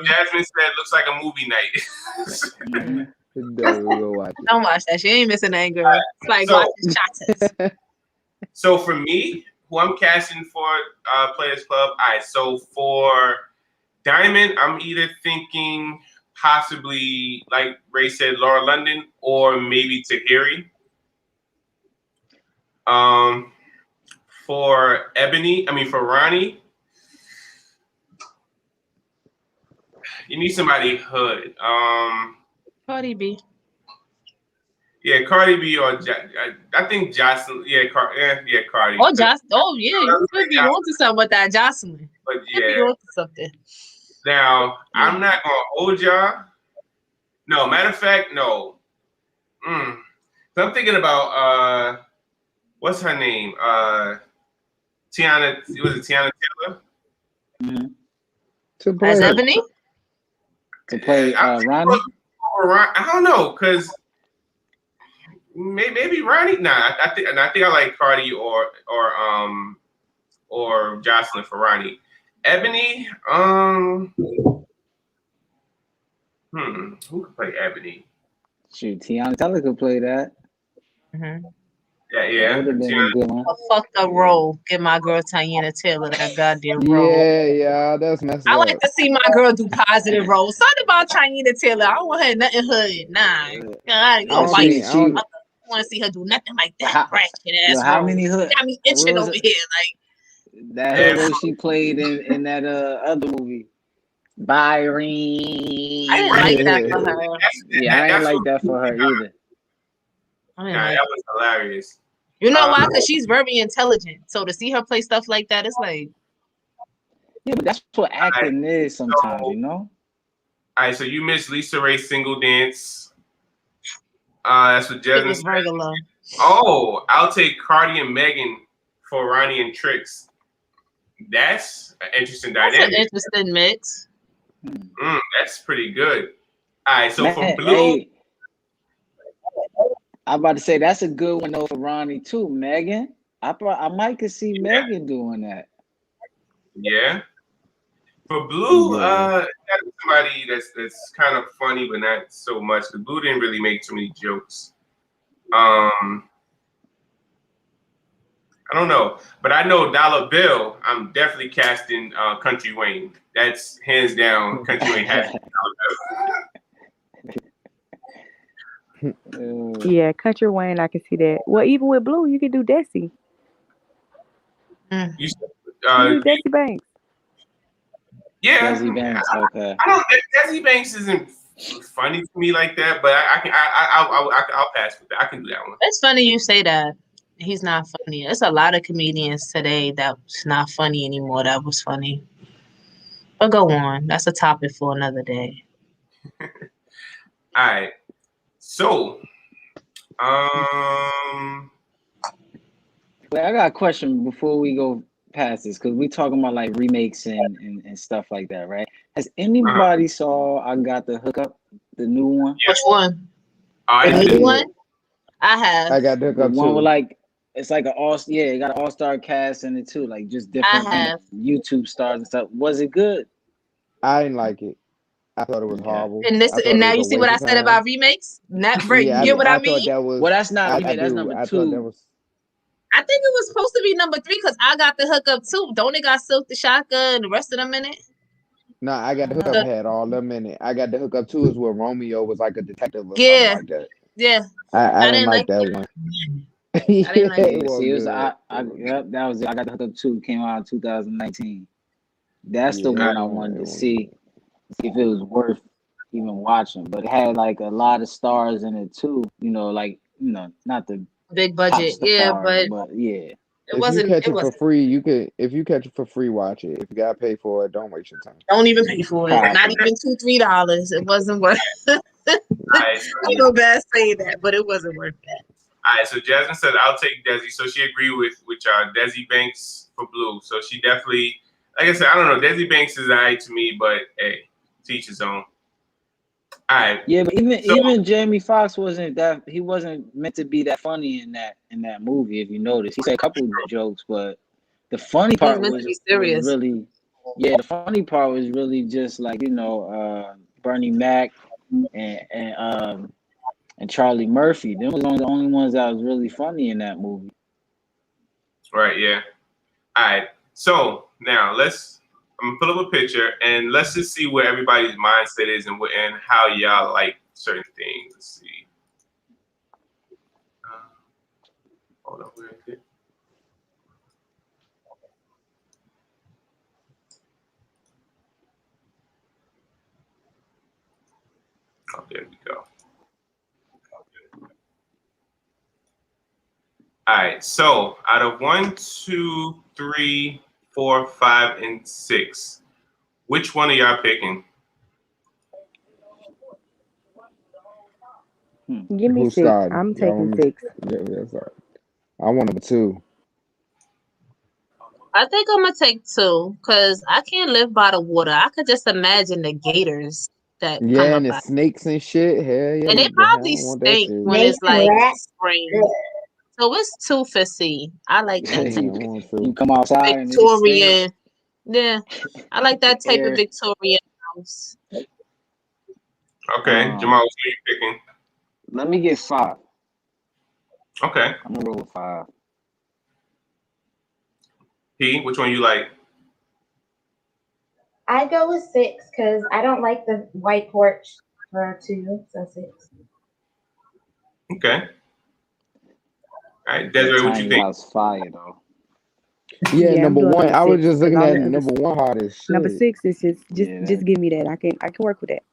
Jasmine said, "Looks like a movie night." Go watch it. Don't watch that. She ain't missing that, girl. It's like watching shots. So for me, who I'm casting for Players Club, all right. So for Diamond, I'm either thinking possibly, like Ray said, Laura London, or maybe Tahiri. For Ronnie, you need somebody hood. Cardi B. Yeah, Cardi B or I think Jocelyn. Yeah, Cardi. Oh, Oh, yeah, you could be Jocelyn. onto something with that Jocelyn. But You could be onto something. Now I'm not gonna hold y'all. No, matter of fact, no. So I'm thinking about what's her name? Tiana. Was it Tiana Taylor? Mm-hmm. As Ebony? To play Ronnie? I don't know, cause maybe Ronnie. Nah, I think I like Cardi or Jocelyn for Ronnie. Ebony. Who could play Ebony? Shoot, Tiana Taylor could play that. Mm-hmm. Yeah. That would have been a good one. A fucked up role. Get my girl Tiana Taylor that goddamn role. Yeah, that's messed up. I like to see my girl do positive roles. Something about Tiana Taylor. I don't want her nothing hood. Nah. I want to see her do nothing like that. Ratchet ass how role. many hood? Got me itching over here. Like that hood role she played in that other movie. Byron. I didn't like that for her. Yeah, I didn't like that for her either. That was hilarious. You know why? Because she's very intelligent. So to see her play stuff like that, it's like. Yeah, but that's what acting is sometimes, you know? All right, so you missed Lisa Ray's Single Dance. That's what Jasmine was regular. Oh, I'll take Cardi and Megan for Ronnie and Trix. That's an interesting dynamic. That's an interesting mix. That's pretty good. All right, so for Blue. Hey, I'm about to say that's a good one though for Ronnie too. Megan, I might could see Megan doing that. Yeah. For Blue, somebody that's kind of funny, but not so much. The Blue didn't really make too many jokes. I don't know, but I know Dollar Bill. I'm definitely casting Country Wayne. That's hands down. Country Wayne has Yeah, Country Wayne, I can see that. Well, even with Blue, you could do Desi. You do Desi Banks. Yeah, Desi Banks. Okay. Desi Banks isn't funny to me like that, but I'll pass with that. I can do that one. It's funny you say that. He's not funny. There's a lot of comedians today that's not funny anymore. That was funny. But go on. That's a topic for another day. All right. So, Wait, I got a question before we go past this because we talking about like remakes and stuff like that, right? Has anybody saw I Got the Hookup, the new one? Which one? The new one? I have. I got the hookup one too. with like it's like it got an all-star cast in it too, like just different YouTube stars and stuff. Was it good? I didn't like it. I thought it was horrible. And now you see what I said about remakes? Not break. Yeah, you get what I mean? That was, well, that's not remake. That's number 2. I thought that was. I think it was supposed to be number 3 because I Got the Hookup too. Don't it got Silk the Shaka and the rest of them in it? No, I Got the Hookup had all them in it. I Got the Hookup too is where Romeo was like a detective or something like that. Yeah. I didn't like that one. I didn't like it. See, that was it. I Got the Hookup 2 came out in 2019. That's the one I wanted to see if it was worth even watching. But it had like a lot of stars in it too. Not the big budget, but yeah. If you catch it for free, you could. If you catch it for free, watch it. If you gotta pay for it, don't waste your time. Don't even pay for it. Not even $2-3. It wasn't worth. I feel bad saying that, but it wasn't worth that. All right, so Jasmine said I'll take Desi. So she agreed with Desi Banks for Blue. So she definitely, like I said, I don't know. Desi Banks is alright to me, but hey, teach his own. All right. Yeah, but even Jamie Foxx wasn't meant to be that funny in that movie. If you notice, he said a couple of jokes, but the funny part was really, the funny part was really just like Bernie Mac and Charlie Murphy. Them was the only ones that was really funny in that movie. Right. Yeah. All right. So now I'm gonna put up a picture and let's just see where everybody's mindset is and how y'all like certain things. Let's see. Hold on, where is it? Oh, there we go. All right. So out of 1, 2, 3, 4, 5, and 6, which one are y'all picking? Give me 6. I'm taking 6. Yeah, sorry. I want number 2. I think I'm gonna take 2 because I can't live by the water. I could just imagine the gators that come Yeah, up and the out. snakes and shit. Hell yeah, And they I probably don't want that stink shit. when Snakes it's and like rats. spring. So it's 2 for C. I like that Yeah, type I of want You to. come outside and it stinks. Victorian. Yeah, I like that type of Victorian house. Okay, Jamal, what are you picking? Let me get 5. Okay. I'm gonna roll with 5. P, which one you like? I go with 6 because I don't like the white porch for 2, so 6. Okay. All right, Desiree, what you think? House fire though. Yeah, I'm number doing 1. number I was 6, just 'cause looking all at the other number 1 hardest shit. number 6 is just Yeah, give me that. I can work with that.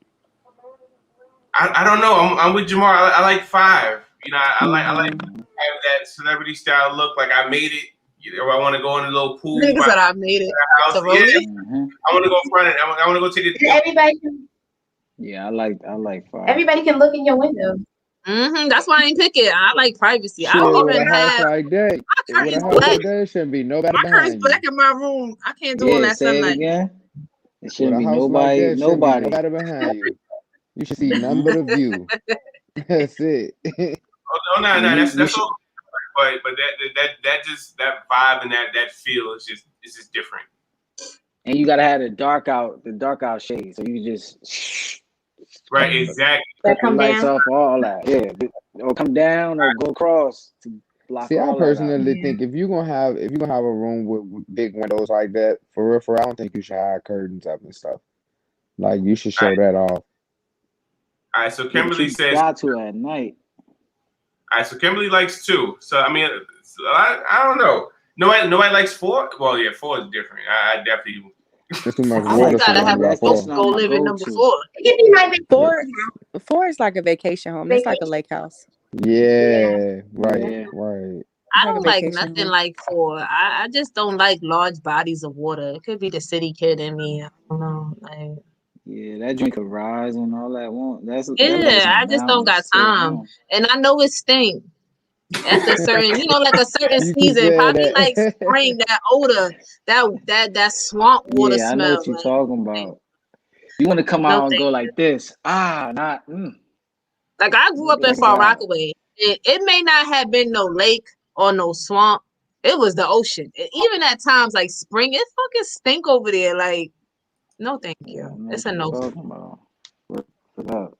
I don't know. I'm with Jamal. I like 5. You know, I like have that celebrity style look. Like I made it. You know, I want to go in a little pool. Niggas said I made it. House. To Yeah, Rolly. I want to go front it. I want to go take it. Everybody Yeah, I like 5. everybody can look in your window. That's why I ain't pick it. I like privacy. Shit, I don't with even a house have like that, my with a curtains house black. like that, it shouldn't be nobody My curtains behind black you. in my room. I can't do all Yeah, that say it sunlight. again. It With shouldn't a be house like that, it shouldn't be nobody. nobody behind you. You should see none but a view. That's it. Oh no, that's all. But that vibe and that feel is just different. And you gotta have the dark out shade, so you just Right, exactly. That cut the come lights down. off, all that. Yeah, or come down or go across to block See, I all that out. personally think if you're gonna have a room with big windows like that, for real, I don't think you should have curtains up and stuff. Like you should show that off. All right, so Yeah, Kimberly you says. got to at night. All right, so Kimberly likes 2. So I mean, I don't know. Nobody likes 4. Well, yeah, 4 is different. I definitely. There's too much I water like for gotta them. have You a got boat 4. to go live in number 4. It can be my vacation. 4 is like a vacation home. It's like a lake house. Yeah, right, Yeah. right. I Like a don't like vacation nothing home. like 4. I just don't like large bodies of water. It could be the city kid in me. I don't know. Like, Yeah, that drink could rise and all that. That's yeah, I just don't got time. And I know it stink. After certain, like a certain You keep season, saying probably like that. spring, that odor, that swamp water Yeah, I know smell. what you're Like, talking about. You want to come no, out and thank go you. like this? Not. Like I grew up in Like Far that. Rockaway. It may not have been no lake or no swamp. It was the ocean. Even at times like spring, it fucking stink over there. Like, no, thank Yeah, I you. know It's what a you're no. talking about. What's up?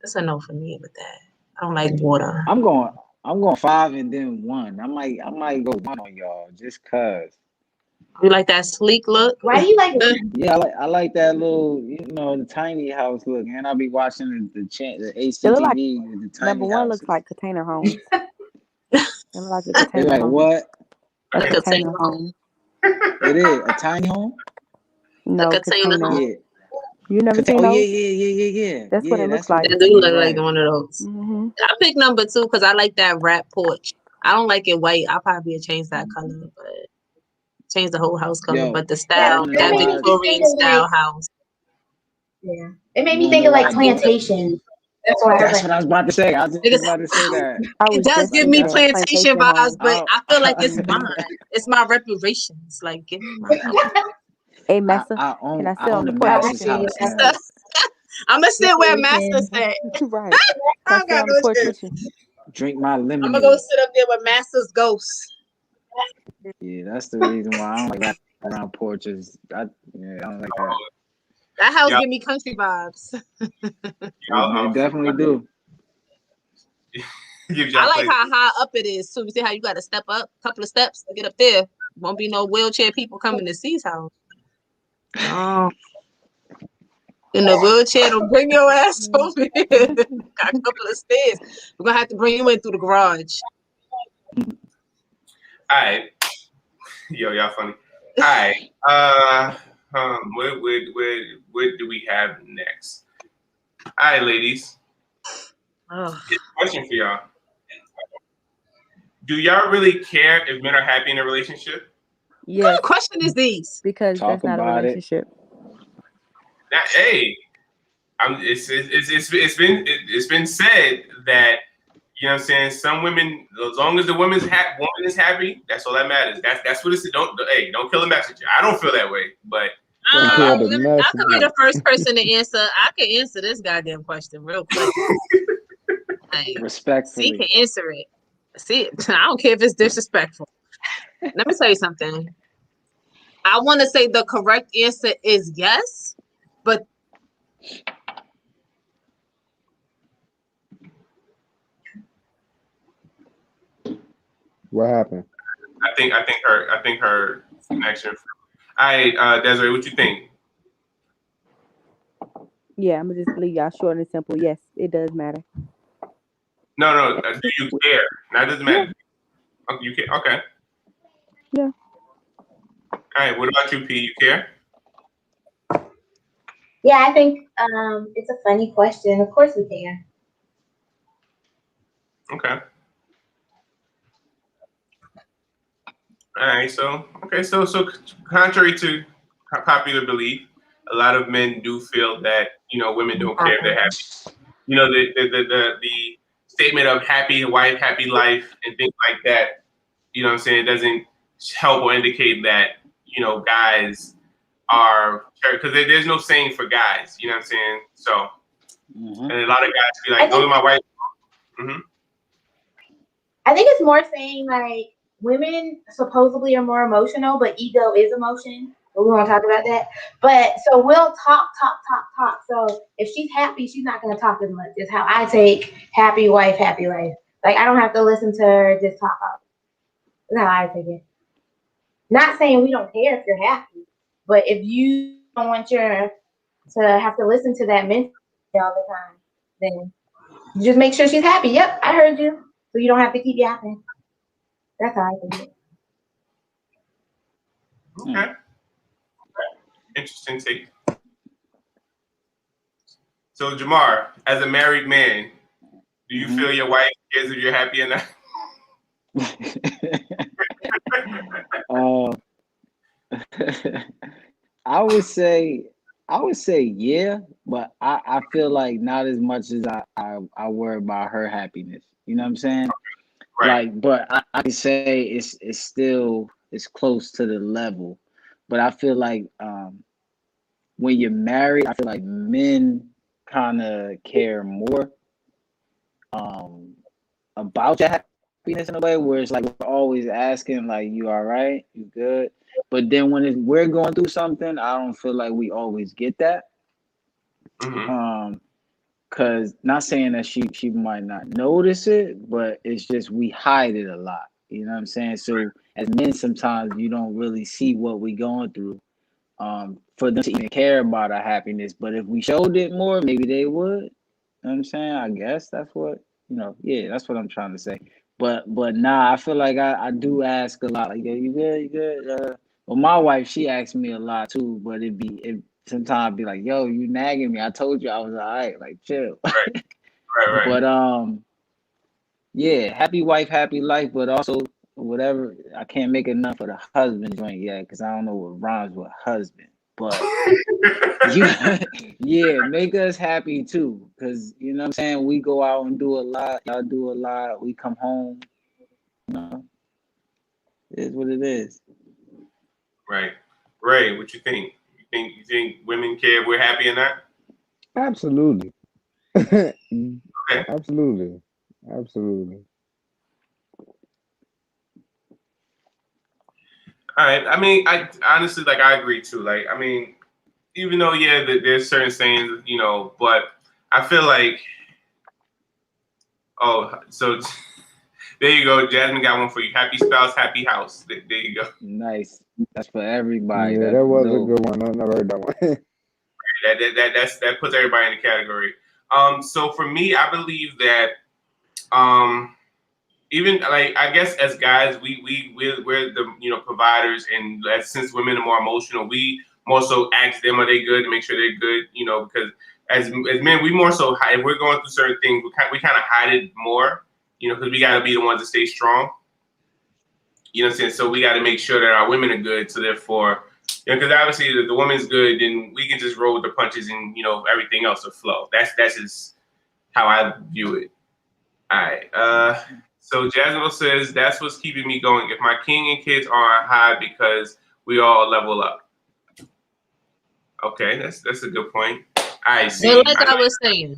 It's a no for me with that. I don't like water. I'm going 5 and then 1. I might go 1 on y'all just cause. You like that sleek look? Why do you like Yeah, I like that little, the tiny house look, and I'll be watching the It look like HGTV with the tiny number 1 houses. looks like container homes. It look like a They container like home. what? A A container container home. It is a tiny home. No, A container home. Yeah. You never seen Oh those? yeah. That's what it looks like. It do look like one of those. Mm-hmm. I pick number 2 because I like that wrap porch. I don't like it white. I'll probably change that color, but change the whole house color. Yo, But the style, that that made me Victorian think of, style house. Yeah. It made me think of like plantation. That's why That's what I was about to say. I was just about to say that. It does give me plantation vibes, but I feel like it's mine. It's my reparations. Like, give me my. Hey, Massa, I own can I sit on the Master's porch? house now. I'm gonna sit where Master's at. Right. I don't got no porch shit. with you. Drink my lemonade. I'm gonna go sit up there with Master's ghost. Yeah, that's the reason why I don't like around porches. I don't like that. That house give me country vibes. It definitely do. I like how high up it is too. You see how you got to step up a couple of steps to get up there. Won't be no wheelchair people coming to C's house. Oh. In the wheelchair, don't bring your ass over here. Got a couple of stairs. We're gonna have to bring you in through the garage. All right. Yo, y'all funny. All right. What do we have next? All right, ladies. Oh. Question for y'all. do y'all really care if men are happy in a relationship? Yes, What kind of question is these? because Talk that's not a about it. relationship. Now, hey, it's been said that, you know what I'm saying, some women, as long as the woman is happy, that's all that matters. That's what it's. Don't kill the messenger. I don't feel that way, but Don't kill the I could be messenger. the first person to answer. I can answer this goddamn question real quick. Like, C Respectfully. can answer it. See, I don't care if it's disrespectful. Let me tell you something. I want to say the correct answer is yes, but What happened? I think her connection. All right, Desiree, what you think? Yeah, I'm gonna just leave y'all short and simple. Yes, it does matter. No. Do you care? Now it doesn't matter. Oh, you care? Okay. Yeah. All right. What about you, P? You care? Yeah, I think it's a funny question. Of course we can. Okay. All right. So contrary to popular belief, a lot of men do feel that, you know, women don't care if they're happy. You know, the statement of happy wife, happy life, and things like that. You know what I'm saying? It doesn't help or indicate that, you know, guys are, because there's no saying for guys. You know what I'm saying? So, and a lot of guys be like, "Go to my wife." Mm-hmm. I think it's more saying like women supposedly are more emotional, but ego is emotion. But we won't talk about that. But so we'll talk. So if she's happy, she's not gonna talk as much. Is how I take happy wife, happy life. Like I don't have to listen to her just talk out. That's how I take it. Not saying we don't care if you're happy, but if you don't want your to have to listen to that mentally all the time, then you just make sure she's happy. Yep, I heard you. So you don't have to keep yapping. That's how I think it. Okay. Interesting take. So Jamar, as a married man, do you feel your wife cares if you're happy or not? I would say yeah, but I feel like not as much as I worry about her happiness. You know what I'm saying? Right. Like, but I can say it's still close to the level. But I feel like when you're married, I feel like men kind of care more about your happiness in a way where it's like we're always asking like, you all right, you good? But then when we're going through something, I don't feel like we always get that. Mm-hmm. Cause not saying that she might not notice it, but it's just we hide it a lot. You know what I'm saying? So as men, sometimes you don't really see what we going through. For them to even care about our happiness. But if we showed it more, maybe they would. You know what I'm saying? I guess that's what, yeah, that's what I'm trying to say. But nah, I feel like I do ask a lot. Like, yo, you good? You good? Well, my wife, she asks me a lot too, but it sometimes be like, yo, you nagging me. I told you I was all right. Like, chill. Right. But yeah, happy wife, happy life, but also whatever. I can't make enough of the husband joint yet because I don't know what rhymes with husband. But yeah, make us happy too, because you know what I'm saying. We go out and do a lot. Y'all do a lot. We come home. You know, it is what it is. Right. Ray, what you think? You think women care if we're happy or not? Absolutely. Okay. Absolutely. All right. I mean, I honestly, like, I agree too. Like, I mean, even though, yeah, there's certain sayings, you know, but I feel like, so there you go. Jasmine got one for you. Happy spouse, happy house. There you go. Nice. That's for everybody. Yeah, That's that was dope. a good one. I never heard that one. That puts everybody in the category. So for me, I believe that even like I guess as guys, we're the, you know, providers, and since women are more emotional, we more so ask them, are they good, to make sure they're good, you know, because as men, we more so hide. If we're going through certain things, we kind of hide it more, you know, because we got to be the ones to stay strong. You know what I'm saying? So we got to make sure that our women are good. So therefore, because obviously if the woman's good, then we can just roll with the punches and everything else will flow. That's just how I view it. All right. So Jasmine says that's what's keeping me going. If my king and kids are high because we all level up. Okay, that's a good point. I see. Well, like I was saying,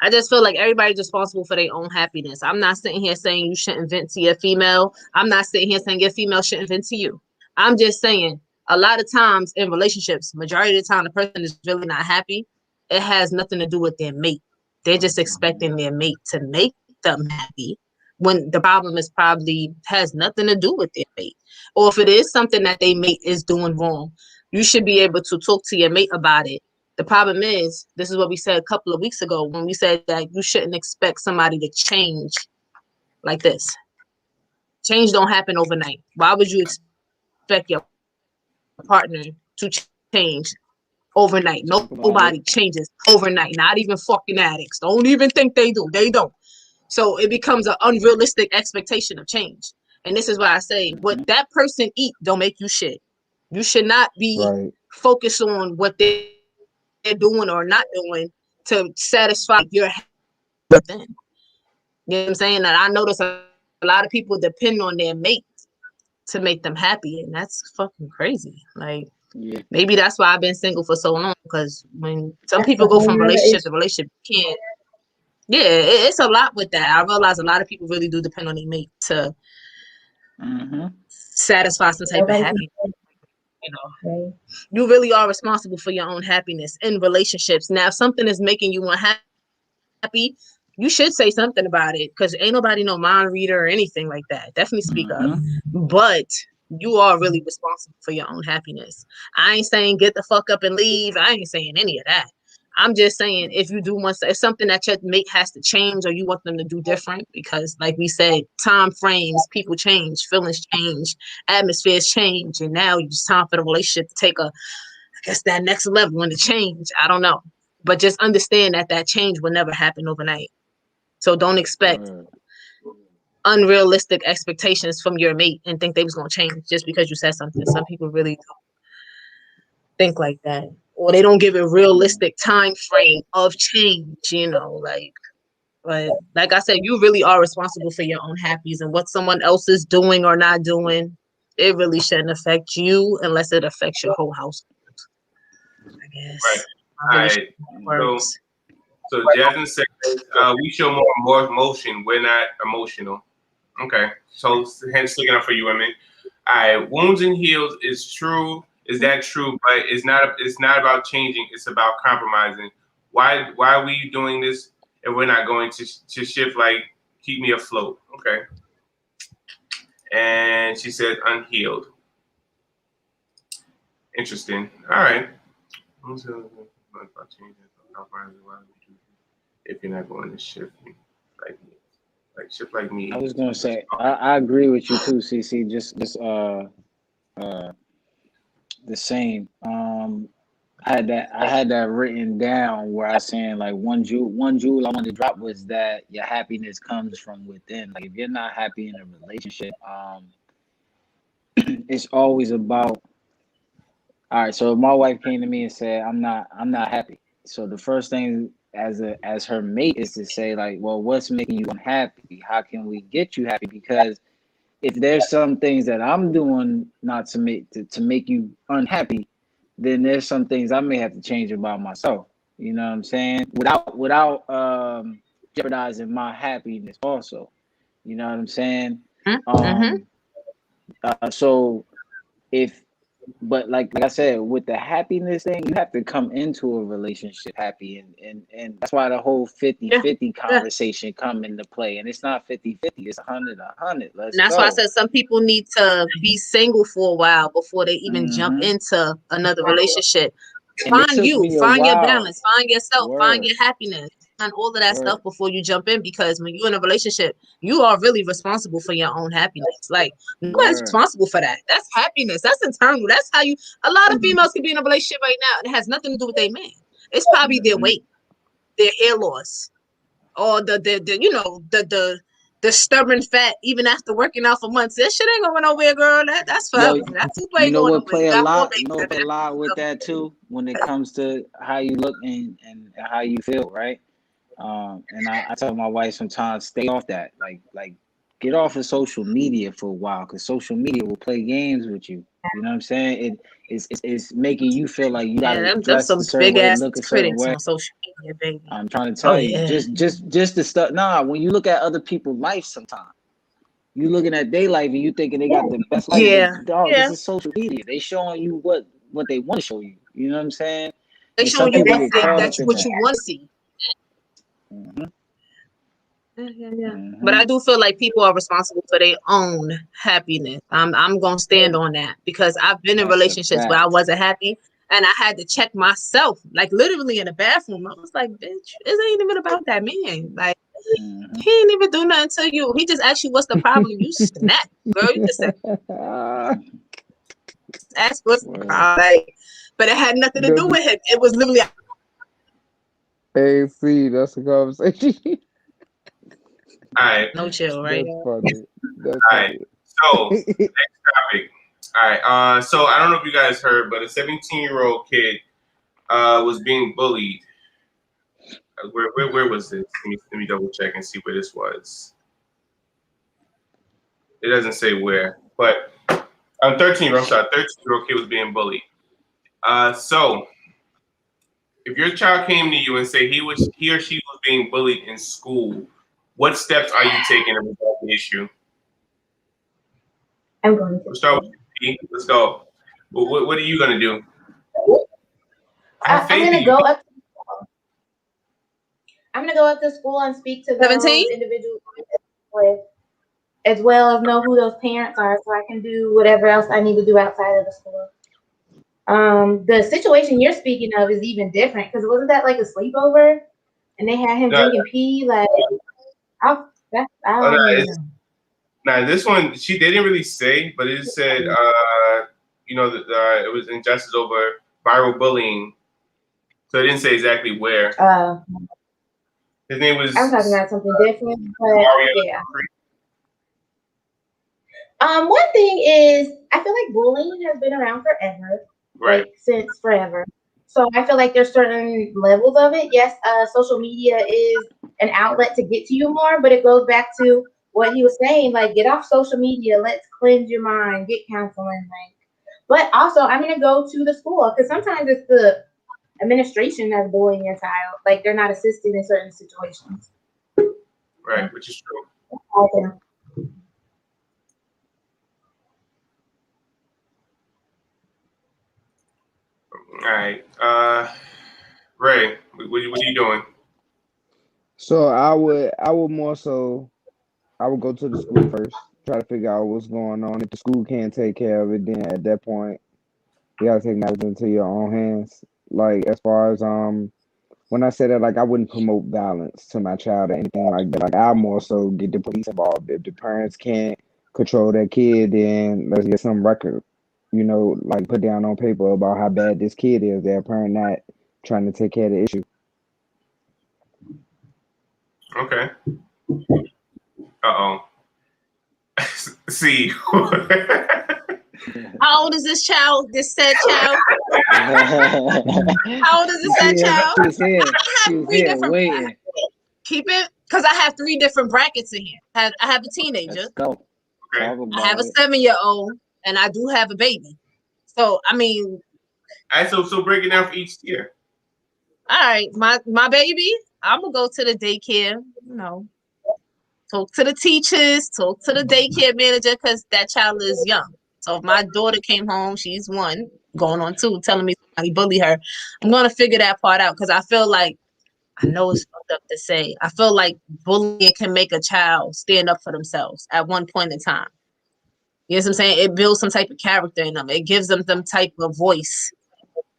I just feel like everybody's responsible for their own happiness. I'm not sitting here saying you shouldn't vent to your female. I'm not sitting here saying your female shouldn't vent to you. I'm just saying a lot of times in relationships, majority of the time, the person is really not happy. It has nothing to do with their mate. They're just expecting their mate to make them happy when the problem is probably has nothing to do with their mate. Or if it is something that their mate is doing wrong, you should be able to talk to your mate about it. The problem is, this is what we said a couple of weeks ago when we said that you shouldn't expect somebody to change like this. Change don't happen overnight. Why would you expect your partner to change overnight? Nobody changes overnight. Not even fucking addicts. Don't even think they do. They don't. So it becomes an unrealistic expectation of change. And this is why I say what that person eat don't make you shit. You should not be focused on what they're doing or not doing to satisfy your within. You know what I'm saying? That I notice a lot of people depend on their mate to make them happy, and that's fucking crazy. Like maybe that's why I've been single for so long, because when some people go from relationship to relationship, can't. Yeah, it's a lot with that. I realize a lot of people really do depend on their mate to satisfy some type of happiness. You really are responsible for your own happiness in relationships. Now, if something is making you unhappy, you should say something about it, because ain't nobody no mind reader or anything like that. Definitely speak up. But you are really responsible for your own happiness. I ain't saying get the fuck up and leave. I ain't saying any of that. I'm just saying if you do want, if something that your mate has to change or you want them to do different, because like we said, time frames, people change, feelings change, atmospheres change, and now it's time for the relationship to take that next level and to change. I don't know. But just understand that change will never happen overnight. So don't expect unrealistic expectations from your mate and think they was going to change just because you said something. Some people really don't think like that. Or they don't give a realistic time frame of change, but like I said, you really are responsible for your own happiness, and what someone else is doing or not doing, it really shouldn't affect you unless it affects your whole household, I guess. Right. So Jasmine says we show more emotion. We're not emotional. Okay. So hence looking up for you women. All right. Wounds and heals is true. Is that true? But it's not about changing. It's about compromising. Why are we doing this if we're not going to shift? Like, keep me afloat. Okay. And she said unhealed. Interesting. All right. If you're not going to shift like me. I was gonna say I agree with you too, CC. Just the same. I had that written down where I saying like one jewel I wanted to drop was that your happiness comes from within. Like if you're not happy in a relationship, it's always about. All right, so if my wife came to me and said I'm not happy. So the first thing as her mate is to say like, well, what's making you unhappy? How can we get you happy? Because if there's some things that I'm doing not to make you unhappy, then there's some things I may have to change about myself. You know what I'm saying? Without jeopardizing my happiness also. You know what I'm saying? So but like I said, with the happiness thing, you have to come into a relationship happy, and that's why the whole 50-50 conversation come into play. And it's not 50-50, it's 100-100. That's why I said some people need to be single for a while before they even jump into another relationship. Find your balance, find yourself, find your happiness, find all of that stuff before you jump in, because when you're in a relationship, you are really responsible for your own happiness. Like nobody's responsible for that. That's happiness. That's internal. That's how a lot of females can be in a relationship right now. It has nothing to do with their man. It's probably their weight, their hair loss, or the the stubborn fat even after working out for months. This shit ain't going nowhere, girl. That's forever. That tooth ain't going nowhere. Play a lot. You know what play a lot with that too when it comes to how you look and how you feel, right? And I tell my wife sometimes stay off that. Like get off of social media for a while, because social media will play games with you. You know what I'm saying? It's making you feel like you gotta dress a certain way, look a certain way. On social media, baby. I'm trying to tell you, just the stuff. Nah, when you look at other people's life, sometimes you looking at their life and you thinking they got the best life. Dog, this is social media. They showing you what they want to show you. You know what I'm saying? They showing you what you want to see. Mm-hmm. Yeah. But I do feel like people are responsible for their own happiness. I'm gonna stand on that, because I've been in relationships where I wasn't happy and I had to check myself, like literally in the bathroom. I was like, bitch, it ain't even about that man. Like, he ain't even do nothing to you. He just asked you what's the problem. You snapped, girl. You just said, ask what's the problem. Like, but it had nothing to do with him. It was literally. Hey, see, that's a conversation. All right. No chill, right? That's funny. All right. So next topic. All right. So I don't know if you guys heard, but a 17-year-old kid was being bullied. Where was this? Let me double check and see where this was. It doesn't say where, but 13-year-old kid was being bullied. So if your child came to you and say he or she was being bullied in school, what steps are you taking to resolve the issue? I'm going to. Let's start with you. Let's go. What are you going to do? I'm going to go up. I'm going to go up to school and speak to those individuals with, as well as know who those parents are, so I can do whatever else I need to do outside of the school. The situation you're speaking of is even different, because wasn't that like a sleepover, and they had him drinking pee? Like, Now this one, they didn't really say, but it said, it was injustice over viral bullying. So it didn't say exactly where. His name was. I'm talking about something different, but yeah. One thing is, I feel like bullying has been around forever, right? Like, since forever. So I feel like there's certain levels of it. Yes, social media is an outlet to get to you more, but it goes back to what he was saying, like, get off social media, let's cleanse your mind, get counseling, like. But also, I'm gonna go to the school, because sometimes it's the administration that's bullying your child, like they're not assisting in certain situations. Right, which is true. Okay. All right, Ray, what are you doing? So I would more so, I would go to the school first, try to figure out what's going on. If the school can't take care of it, then at that point, you gotta take matters into your own hands. Like, as far as when I say that, like, I wouldn't promote violence to my child or anything like that. Like, I more so get the police involved. If the parents can't control their kid, then let's get some record, like put down on paper about how bad this kid is. Their parent not trying to take care of the issue. Okay. Uh-oh. See. How old is this child? This said child? How old is this said child? She was here waiting. Keep it, because I have 3 different brackets in here. I have a teenager. Let's go. Okay. I have a 7-year-old, and I do have a baby. So, I mean. All right, so break it down for each tier. All right, my baby, I'm going to go to the daycare, talk to the teachers, talk to the daycare manager, because that child is young. So if my daughter came home, she's 1, going on 2, telling me somebody bully her, I'm going to figure that part out, because I feel like, I know it's fucked up to say, I feel like bullying can make a child stand up for themselves at one point in time. You know what I'm saying? It builds some type of character in them. It gives them some type of voice.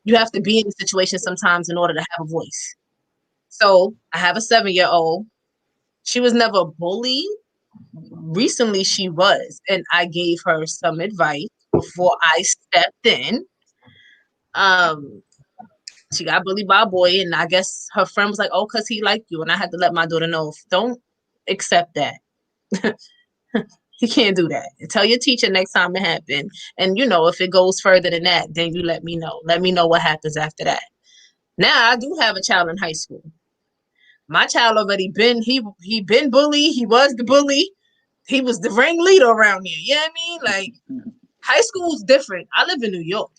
You have to be in a situation sometimes in order to have a voice. So I have a 7-year-old. She was never bullied. Recently she was, and I gave her some advice before I stepped in. She got bullied by a boy, and I guess her friend was like, oh, because he liked you. And I had to let my daughter know, don't accept that. You can't do that. Tell your teacher next time it happened. And if it goes further than that, then you let me know. Let me know what happens after that. Now I do have a child in high school. My child already he been bullied. He was the bully. He was the ringleader around here. You know what I mean? Like, high school's different. I live in New York.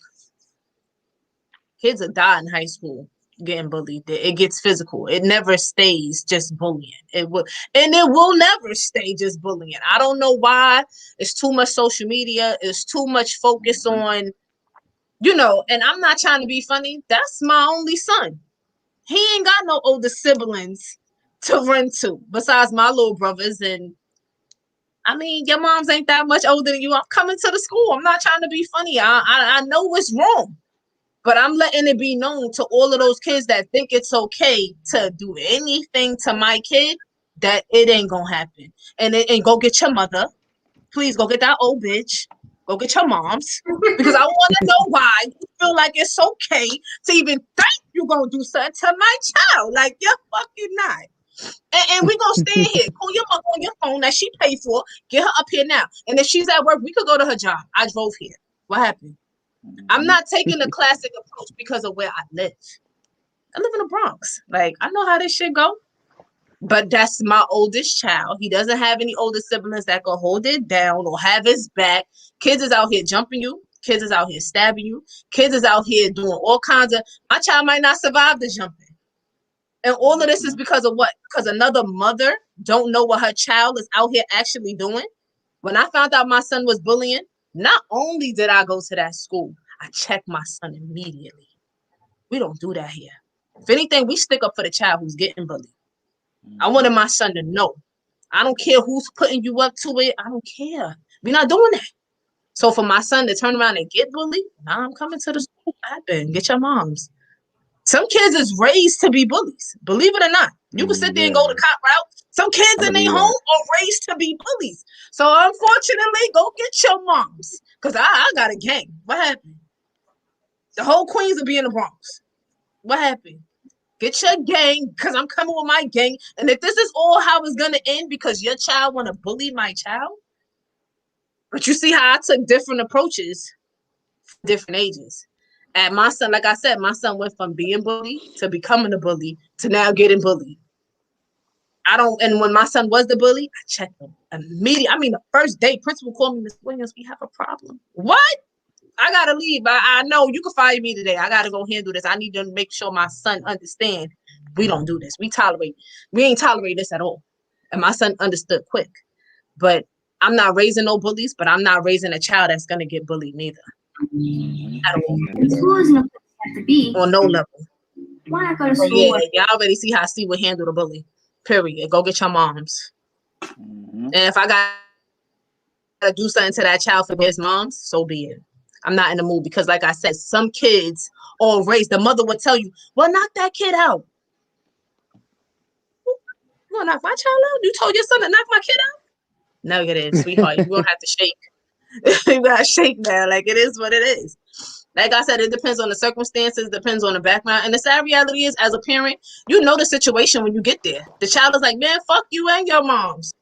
Kids will die in high school getting bullied. It gets physical. It never stays just bullying. It will never stay just bullying. I don't know why. It's too much social media. It's too much focus on, and I'm not trying to be funny. That's my only son. He ain't got no older siblings to run to besides my little brothers. And I mean, your moms ain't that much older than you. I'm coming to the school. I'm not trying to be funny. I know what's wrong, but I'm letting it be known to all of those kids that think it's okay to do anything to my kid that it ain't gonna happen. And go get your mother. Please go get that old bitch. Go get your moms, because I want to know why you feel like it's okay to even think you're going to do something to my child. Like, you're fucking not. And we're going to stay here. Call your mom on your phone that she paid for. Get her up here now. And if she's at work, we could go to her job. I drove here. What happened? I'm not taking the classic approach because of where I live. I live in the Bronx. Like, I know how this shit go. But that's my oldest child. He doesn't have any older siblings that can hold it down or have his back. Kids is out here jumping you. Kids is out here stabbing you. Kids is out here doing all kinds of. My child might not survive the jumping. And all of this is because of what? Because another mother don't know what her child is out here actually doing. When I found out my son was bullying, not only did I go to that school, I checked my son immediately. We don't do that here. If anything, we stick up for the child who's getting bullied. I wanted my son to know. I don't care who's putting you up to it. I don't care. We're not doing that. So for my son to turn around and get bullied, now I'm coming to the school. Get your moms. Some kids is raised to be bullies. Believe it or not. You can sit there and go the cop route. Some kids in their home are raised to be bullies. So unfortunately, go get your moms. Because I got a gang. What happened? The whole Queens will be in the Bronx. What happened? Get your gang, because I'm coming with my gang. And if this is all how it's going to end because your child want to bully my child, but you see how I took different approaches for different ages. And my son, like I said, my son went from being bullied to becoming a bully to now getting bullied. And when my son was the bully, I checked him immediately. I mean, the first day, principal called me, Ms. Williams, we have a problem. What? I gotta leave. I know you can fire me today. I gotta go handle this. I need to make sure my son understand we don't do this. We ain't tolerate this at all. And my son understood quick. But I'm not raising no bullies, but I'm not raising a child that's gonna get bullied neither. At all. School isn't a place you have to be. On no level. Why not go to school? Yeah, y'all already see how Steve would handle the bully. Period. Go get your moms. And if I gotta do something to that child for his moms, so be it. I'm not in the mood because, like I said, some kids are raised. The mother would tell you, well, knock that kid out. You gonna knock my child out? You told your son to knock my kid out? No, it is, sweetheart. You gonna have to shake. You gotta shake now. Like, it is what it is. Like I said, it depends on the circumstances, depends on the background. And the sad reality is, as a parent, you know the situation when you get there. The child is like, man, fuck you and your moms.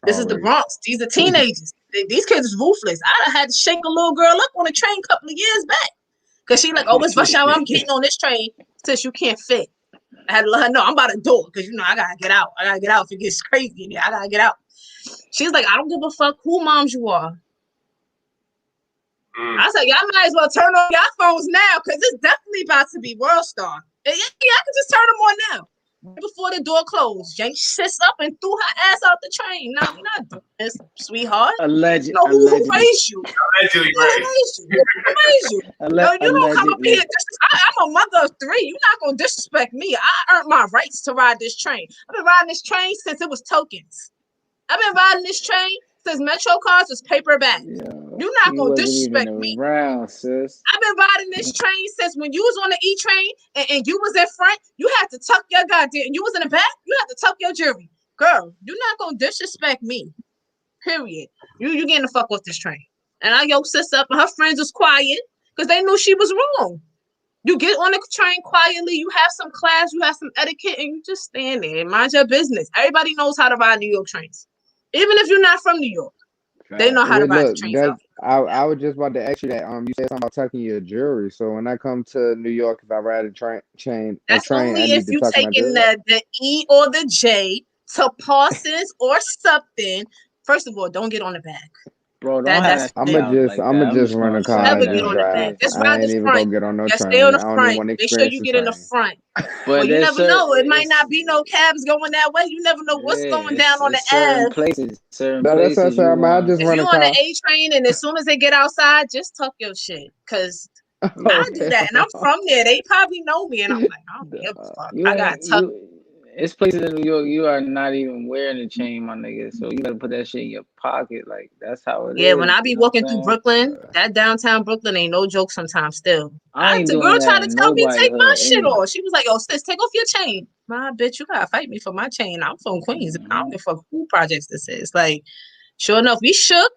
This is the Bronx. These are teenagers. These kids is ruthless. I had to shake a little girl up on a train a couple of years back. Because she like, oh, it's rush hour. I'm getting on this train since you can't fit. I had to let her know I'm about to do it because, I got to get out. I got to get out if it gets crazy in here. I got to get out. She's like, I don't give a fuck who moms you are. I said, y'all might as well turn on your phones now because it's definitely about to be World Star. And yeah, I can just turn them on now. Before the door closed, Jane sits up and threw her ass out the train. No, we're not doing this, sweetheart. Allegedly. Who raised you? Allegedly raised. Who raised you? No, you don't come up here. I'm a mother of 3. You're not going to disrespect me. I earned my rights to ride this train. I've been riding this train since it was tokens. I've been riding this train since Metro cards was paper bags. You're not going to disrespect me. Around, sis. I've been riding this train since when you was on the E-train and you was in front, you had to tuck your goddamn, and you was in the back, you had to tuck your jewelry. Girl, you're not going to disrespect me. Period. You getting the fuck off this train. And I sis up and her friends was quiet because they knew she was wrong. You get on the train quietly, you have some class, you have some etiquette, and you just stand there and mind your business. Everybody knows how to ride New York trains. Even if you're not from New York, they know how to Wait, ride the look, trains that's out. I was just about to ask you that. You said something about tucking your jewelry. So when I come to New York, if I ride a train, That's I only if need to you tuck my taking jewelry. the E or the J to Parsons or something. First of all, don't get on the back. Bro, don't have That's that shit out like I'ma that. I'm just just rent gonna a say car never and that get just on the like back. drive. Just this. I ride ain't the even front. gonna get on no Just stay on train. the I don't even front. want to Make sure experience you the get in the train. front. But You there's never know. It certain might not be no cabs going that way. You never know what's going down on the it's certain Ave. places. Certain No, that's what I places said. you I want. just If rent you a on the car. A train and as soon as they get outside, just tuck your shit. Cause I do that. And I'm from there. They probably know me. And I'm like, I don't give a fuck. You I got ain't tucked. you. It's places in New York you are not even wearing a chain, my nigga. So you gotta put that shit in your pocket. Like that's how it Yeah, when is. I You be know what walking I'm through saying? Brooklyn, that downtown Brooklyn ain't no joke sometimes still. I ain't The girl doing that tried to in tell me nobody take my hood shit anyway. off. She was like, "Oh, sis, take off your chain." My bitch, you gotta fight me for my chain. I'm from Queens. I don't give a fuck who projects this is. Like, sure enough, we shook.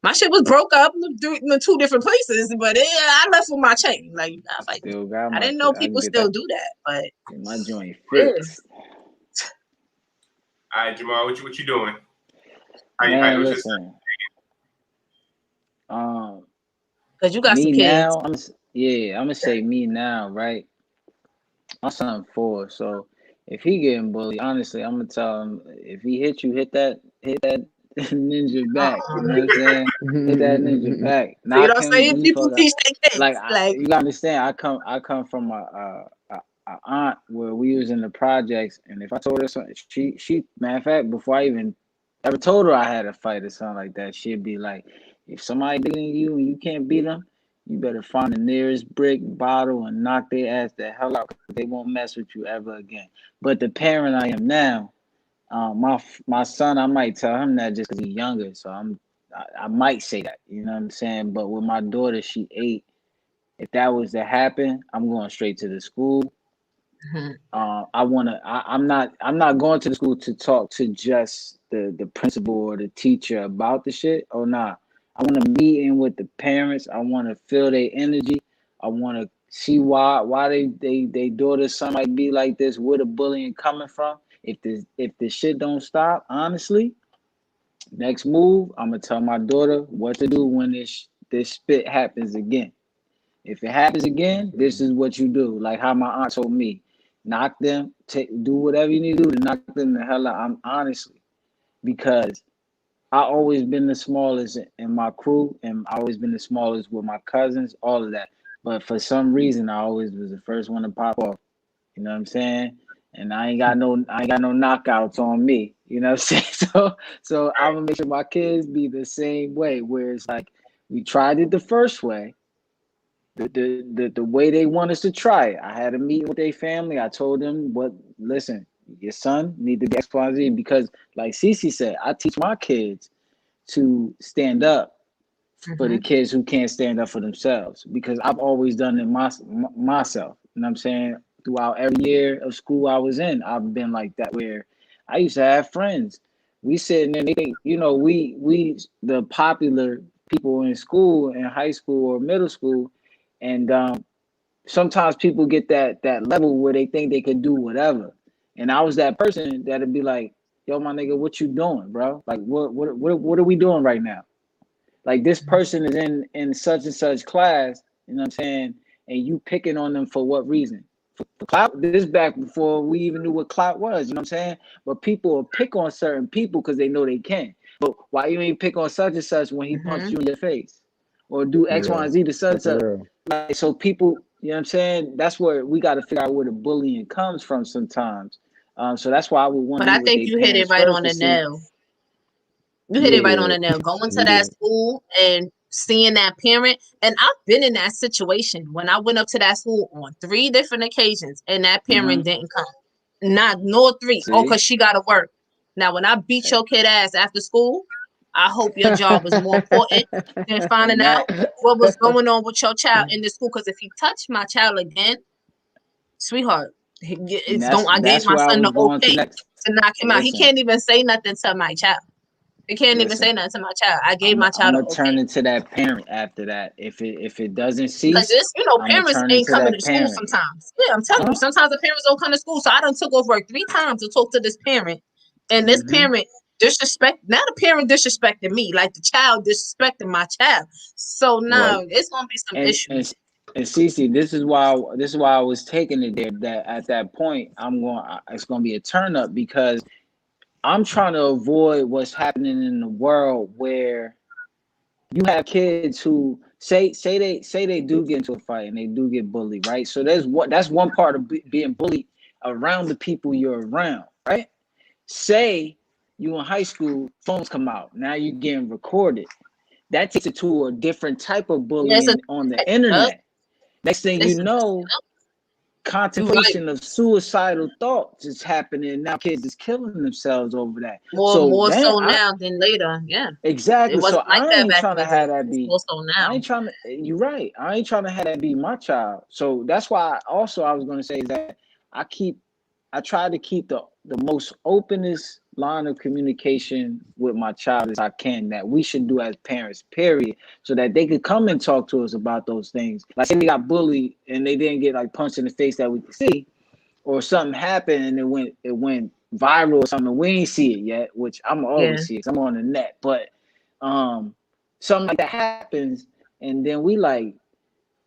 My shit was broke up in two different places, but I left with my chain. Like, you gotta fight me. Still got I my didn't know shit. I people can still do that, but get my joint yeah. fixed. All right, Jamal, what you doing? Man, listen. Cause you got me some kids. now, I'm gonna say me now, right? My son 4, so if he getting bullied, honestly, I'm gonna tell him if he hit you, hit that ninja back. You know what I'm saying? Hit that ninja back. So you know Knock what I'm saying? him. People teach their kids. Like you gotta understand. I come from a aunt where we was in the projects, and if I told her something, she matter of fact, before I even ever told her I had a fight or something like that, she'd be like, if somebody beating you and you can't beat them, you better find the nearest brick bottle and knock their ass the hell out. They won't mess with you ever again. But the parent I am now, my son, I might tell him that just because he's younger. So I might say that, you know what I'm saying? But with my daughter, she 8. If that was to happen, I'm going straight to the school. Mm-hmm. I'm not going to the school to talk to just the principal or the teacher about the shit. Oh nah. I want to meet in with the parents. I want to feel their energy. I want to see why they daughter son might be like this, where the bullying coming from. If the shit don't stop, honestly, next move, I'm gonna tell my daughter what to do when this spit happens again. If it happens again, this is what you do. Like how my aunt told me, knock them, do whatever you need to do to knock them the hell out. I'm honestly, because I always been the smallest in my crew, and I always been the smallest with my cousins, all of that. But for some reason, I always was the first one to pop off. You know what I'm saying? And I ain't got no knockouts on me. You know what I'm saying? So I'm gonna make sure my kids be the same way. Where it's like we tried it the first way, the way they want us to try it. I had a meeting with their family. I told them, listen, your son need to be X, Y, Z, because like Cece said, I teach my kids to stand up for the kids who can't stand up for themselves, because I've always done it myself. You know what I'm saying? Throughout every year of school I was in, I've been like that, where I used to have friends. We sitting there, we the popular people in school, in high school or middle school, and sometimes people get that level where they think they could do whatever. And I was that person that'd be like, yo, my nigga, what you doing, bro? Like, what are we doing right now? Like, this person is in such and such class, you know what I'm saying? And you picking on them for what reason? For clout? This is back before we even knew what clout was, you know what I'm saying? But people will pick on certain people because they know they can. But why you ain't pick on such and such when he punched you in your face? Or do X, Y, and Z to such and such? Like, so people, you know what I'm saying? That's where we got to figure out where the bullying comes from sometimes. So that's why I would want to But I meet with think their you hit it parents right first on to the see. nail. You hit it right on the nail. Going to that school and seeing that parent. And I've been in that situation when I went up to that school on 3 different occasions and that parent didn't come. No 3. See? Oh, because she got to work. Now, when I beat your kid ass after school, I hope your job was more important than finding out what was going on with your child in the school. Because if he touched my child again, sweetheart, I gave my son the okay to knock him out. He can't even say nothing to my child. It can't even say nothing to my child. I gave my child I'm an gonna turn okay. into that parent after that. If it doesn't Because cease, this, I'm gonna parents turn ain't into coming that to school parent. sometimes. Yeah, I'm telling you, sometimes the parents don't come to school. So I done took off work 3 times to talk to this parent, and this parent the parent disrespecting me, like the child disrespecting my child. So now it's gonna be some issues. And Cece, this is why I was taking it there. That at that point, it's gonna be a turn up because I'm trying to avoid what's happening in the world where you have kids who say they do get into a fight and they do get bullied, right? So that's one part of being bullied around the people you're around, right? Say you in high school, phones come out, now you're getting recorded. That takes it to a different type of bullying on the internet. Next thing you know, contemplation of suicidal thoughts is happening. Now kids is killing themselves over that. More so now than later. Yeah. Exactly. It wasn't So like I that ain't back trying in the to have day. that be. More so now. I ain't trying to. You're right. I ain't trying to have that be my child. So that's why I was going to say that I try to keep the most openest line of communication with my child as I can that we should do as parents, period, so that they could come and talk to us about those things. Like say they got bullied and they didn't get like punched in the face that we could see, or something happened and it went viral or something. We ain't see it yet, which I'm always see it 'cause I'm on the net. But something like that happens, and then we like,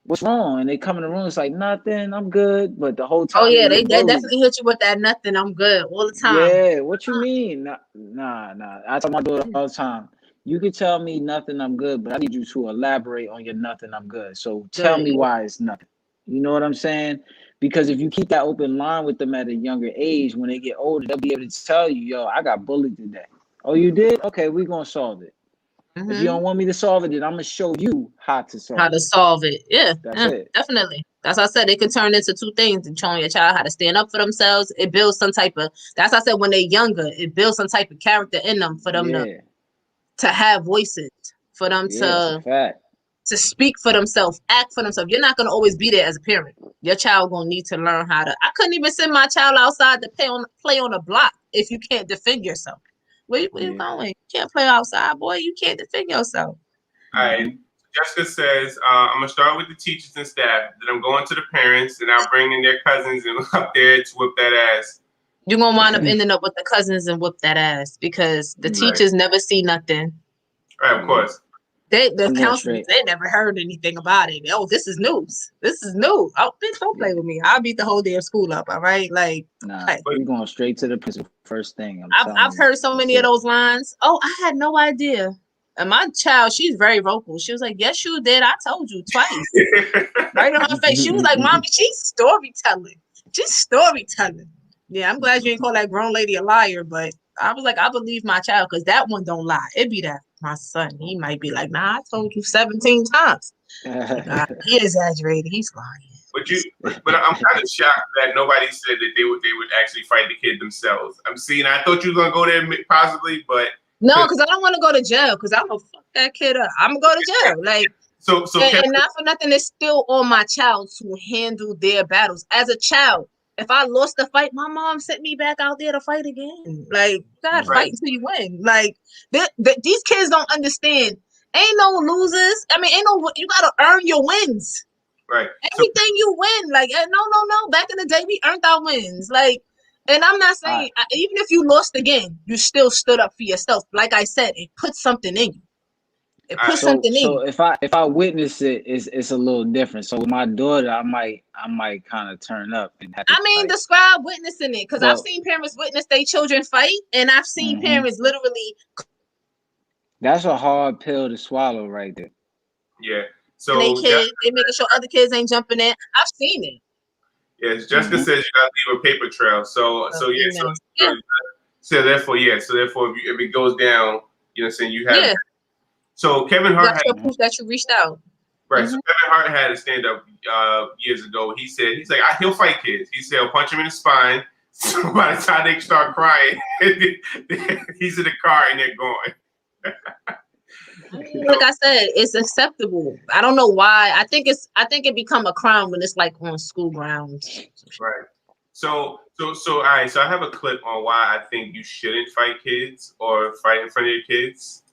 what's wrong? And they come in the room, it's like nothing, I'm good. But the whole time, oh yeah, they definitely hit you with that nothing, I'm good all the time. Yeah, what you mean? Nah. I tell my daughter all the time. You can tell me nothing, I'm good, but I need you to elaborate on your nothing, I'm good. So tell me why it's nothing. You know what I'm saying? Because if you keep that open line with them at a younger age, when they get older, they'll be able to tell you, yo, I got bullied today. Oh, you did? Okay, we're going to solve it. If you don't want me to solve it, then I'm going to show you how to solve it. Yeah, That's it. Definitely. That's what I said. It can turn into 2 things. And showing your child how to stand up for themselves. It builds some type of, that's what I said, when they're younger, it builds some type of character in them for them to have voices, for them to speak for themselves, act for themselves. You're not going to always be there as a parent. Your child going to need to learn how to. I couldn't even send my child outside to play on a block if you can't defend yourself. Where you going? You can't play outside, boy. You can't defend yourself. All right. Jessica says, I'm going to start with the teachers and staff. Then I'm going to the parents, and I'll bring in their cousins and up there to whip that ass. You're going to wind up ending up with the cousins and whip that ass because the teachers never see nothing. Right, of course. The counselors, they never heard anything about it. Oh, this is news. This is new. Oh, bitch, don't play with me. I'll beat the whole damn school up, all right? Like, we're going straight to the principal first thing. I've heard so many of those lines. Oh, I had no idea. And my child, she's very vocal. She was like, yes, you did. I told you twice. Right in her face. She was like, Mommy, she's storytelling. She's storytelling. Yeah, I'm glad you didn't call that grown lady a liar, but I was like, I believe my child because that one don't lie. It be that my son. He might be like, nah, I told you 17 times. Nah, he exaggerated. He's lying. But I'm kind of shocked that nobody said that they would actually fight the kid themselves. I thought you were gonna go there possibly, but no, because I don't want to go to jail because I'm gonna fuck that kid up. I'm gonna go to jail. Like and not for nothing, it's still on my child to handle their battles. As a child, if I lost the fight, my mom sent me back out there to fight again. Like, God, fight until you win. Like, these kids don't understand. Ain't no losers. I mean, you gotta earn your wins. Right. Everything you win. Like, no. Back in the day, we earned our wins. Like, and I'm not saying, even if you lost again, you still stood up for yourself. Like I said, it puts something in you. It puts something in you. So if I witness it, it's a little different. So with my daughter, I might kind of turn up and have to describe witnessing it because I've seen parents witness their children fight, and I've seen parents literally. That's a hard pill to swallow, right there. Yeah. So they making sure other kids ain't jumping in. I've seen it. Yes, Jessica says you gotta leave a paper trail. So therefore if it goes down, you know what I'm saying, you have. Yeah. So Kevin Hart had proof that you reached out. Right. So Kevin Hart had a stand up years ago. He's like, he'll fight kids. He said, I'll punch him in the spine. So by the time they start crying, he's in the car and they're going. Like I said, it's acceptable. I don't know why. I think it become a crime when it's like on school grounds. Right. So, all right. So I have a clip on why I think you shouldn't fight kids or fight in front of your kids.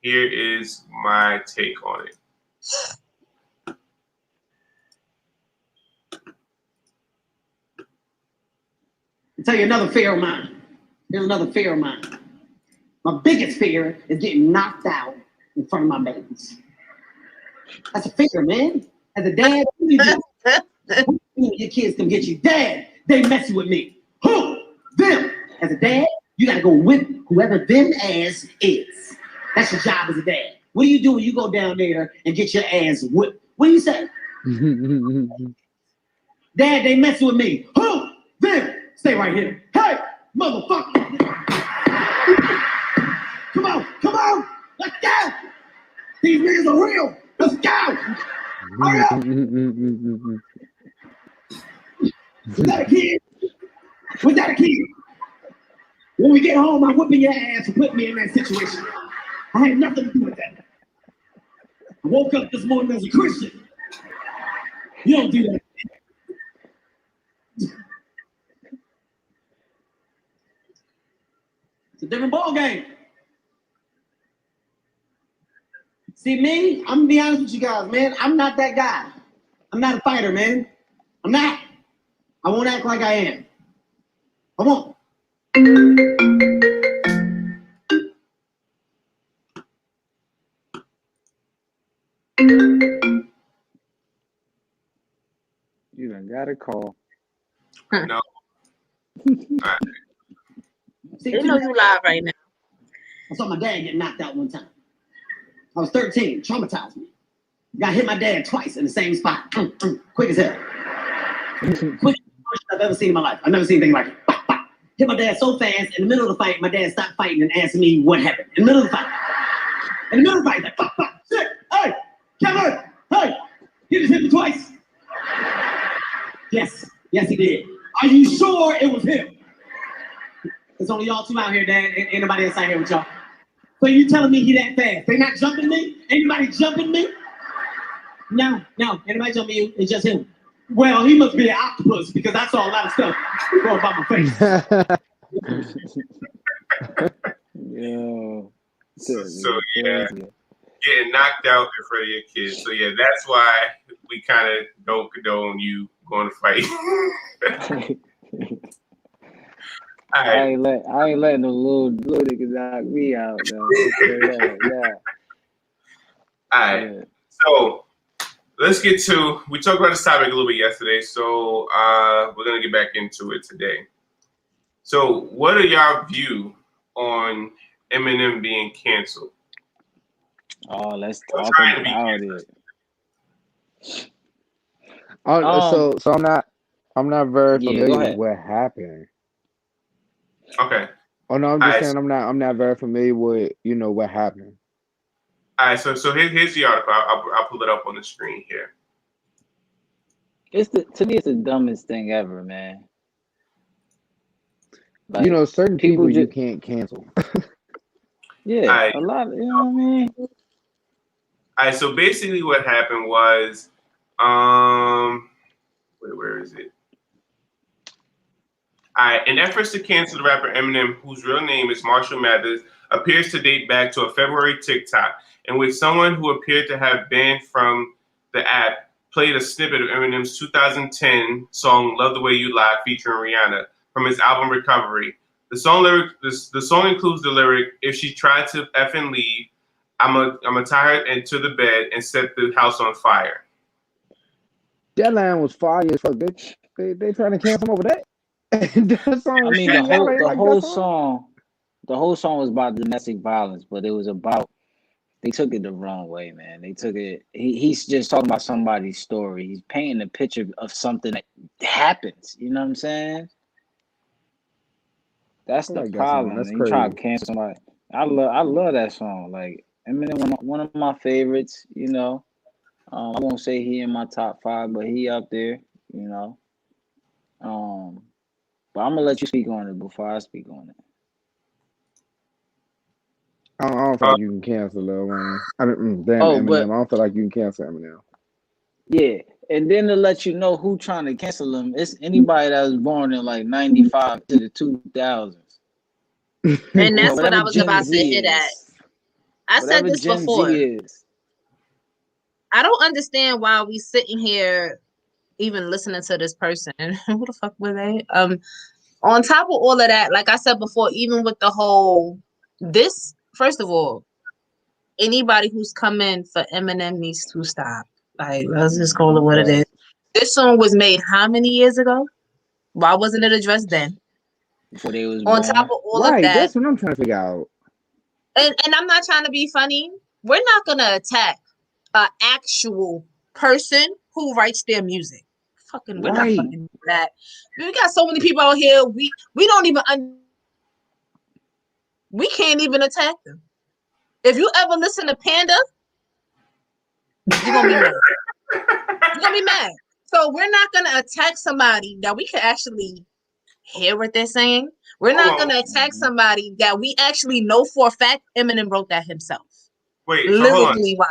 Here is my take on it. I'll tell you another fear of mine. Here's another fear of mine. My biggest fear is getting knocked out in front of my babies. That's a fear, man. As a dad, what do you do? Your kids come get you. Dad, they messing with me. Who? Them. As a dad, you gotta go whip whoever them ass is. That's your job as a dad. What do you do when you go down there and get your ass whipped? What do you say? Dad, they messing with me. Who? Them. Stay right here. Hey, motherfucker. Come on. Let's go. These niggas are real. Let's go. Hurry up. Was that a kid? When we get home, I'm whipping your ass and put me in that situation. I had nothing to do with that. I woke up this morning as a Christian. You don't do that. It's a different ball game. See me, I'm gonna be honest with you guys, man. I'm not that guy. I'm not a fighter, man. I'm not. I won't act like I am. I won't. You done got a call. No. Right. They know you live right now. I saw my dad get knocked out one time. I was 13, traumatized me. Got hit my dad twice in the same spot. Quick as hell. Quick I've ever seen in my life. I've never seen anything like it. Bop, bop. Hit my dad so fast, in the middle of the fight, my dad stopped fighting and asked me what happened. In the middle of the fight. Like, bop, bop, shit, hey, Kevin, hey, he just hit me twice. Yes, he did. Are you sure it was him? It's only y'all two out here, Dad. Ain't nobody else out here with y'all. So you telling me he that fast? They not jumping me? Anybody jumping me? No, anybody jumping you? It's just him. Well, he must be an octopus because I saw a lot of stuff going by my face. Yo. So yeah, getting knocked out in front of your kids. So yeah, that's why we kind of don't condone you going to fight. I ain't letting the little niggas knock me out, though. Yeah. All right. Yeah. So let's get to, we talked about this topic a little bit yesterday, so we're going to get back into it today. So what are y'all view on Eminem being canceled? Oh, let's talk about it. So I'm not very familiar with what happened. Okay. Oh no, I'm just saying I'm not very familiar with what happened. All right, so here's the article. I'll pull it up on the screen here. To me, it's the dumbest thing ever, man. Like, certain people you can't cancel. Yeah, a lot. You know what I mean? All right, so basically, what happened was, where is it? All right, in efforts to cancel the rapper Eminem, whose real name is Marshall Mathers, appears to date back to a February TikTok in which someone who appeared to have banned from the app played a snippet of Eminem's 2010 song "Love the Way You Lie" featuring Rihanna from his album Recovery. The song includes the lyric, "If she tried to effing leave, I'ma tie her into the bed and set the house on fire." That line was fire as fuck, bitch. They trying to cancel him over that. I mean, the whole song was about domestic violence, but it was about, they took it the wrong way, man. They took it. He's just talking about somebody's story. He's painting a picture of something that happens. You know what I'm saying? That's the problem. That's crazy. You try to cancel somebody. I love that song. Like, Eminem, one of my favorites. I won't say he in my top 5, but he up there. But I'm gonna let you speak on it before I speak on it. I don't feel like you can cancel Lil Wayne. Eminem. I don't feel like you can cancel Eminem. Yeah, and then to let you know who trying to cancel him, it's anybody that was born in like 95 to the 2000s. And that's what I was about to hit at. I said this Gen before. Z is. I don't understand why we sitting here even listening to this person. Who the fuck were they? On top of all of that, like I said before, even with the whole this, first of all, anybody who's coming for Eminem needs to stop. Like, let's just call it what it is. This song was made how many years ago? Why wasn't it addressed then? Before they was on born. top of all of that. That's what I'm trying to figure out. And I'm not trying to be funny. We're not gonna attack an actual person who writes their music. We're not fucking doing that. We got so many people out here. We don't even we can't even attack them. If you ever listen to Panda, you're gonna be mad. You're gonna be mad. So we're not gonna attack somebody that we can actually hear what they're saying. We're not gonna attack somebody that we actually know for a fact Eminem wrote that himself. Wait, lyrically wise.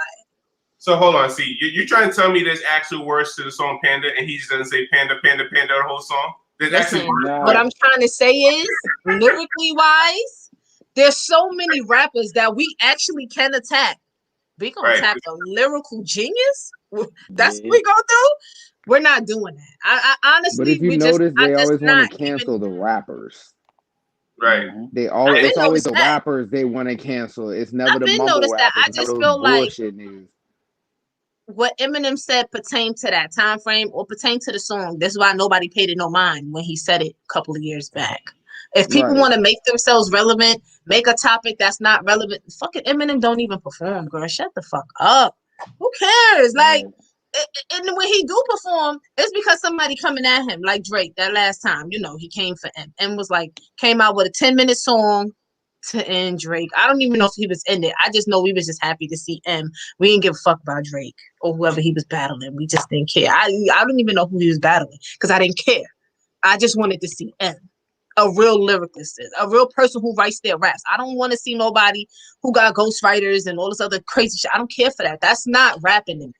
So hold on, see, you're trying to tell me there's actual words to the song Panda, and he just doesn't say Panda, Panda, Panda the whole song? Listen, what I'm trying to say is, lyrically wise, there's so many rappers that we actually can attack. We gonna attack a lyrical genius? That's what we gonna do? We're not doing that. I honestly, but if you notice, they always want to cancel the rappers. Right. They always it's always the rappers they want to cancel. It's never the mumble rappers. I just feel like niggas. What Eminem said pertained to that time frame or pertained to the song. That's why nobody paid it no mind when he said it a couple of years back. If people want to make themselves relevant, make a topic that's not relevant, fucking Eminem don't even perform, girl. Shut the fuck up. Who cares? Like, and when he do perform, it's because somebody coming at him, like Drake that last time. You know, he came for M and was like, came out with a 10-minute song to end Drake. I don't even know if he was in it. I just know we was just happy to see M. We didn't give a fuck about Drake or whoever he was battling. We just didn't care. I don't even know who he was battling because I didn't care. I just wanted to see M. A real lyricist, a real person who writes their raps. I don't want to see nobody who got ghostwriters and all this other crazy shit. I don't care for that. That's not rapping to me.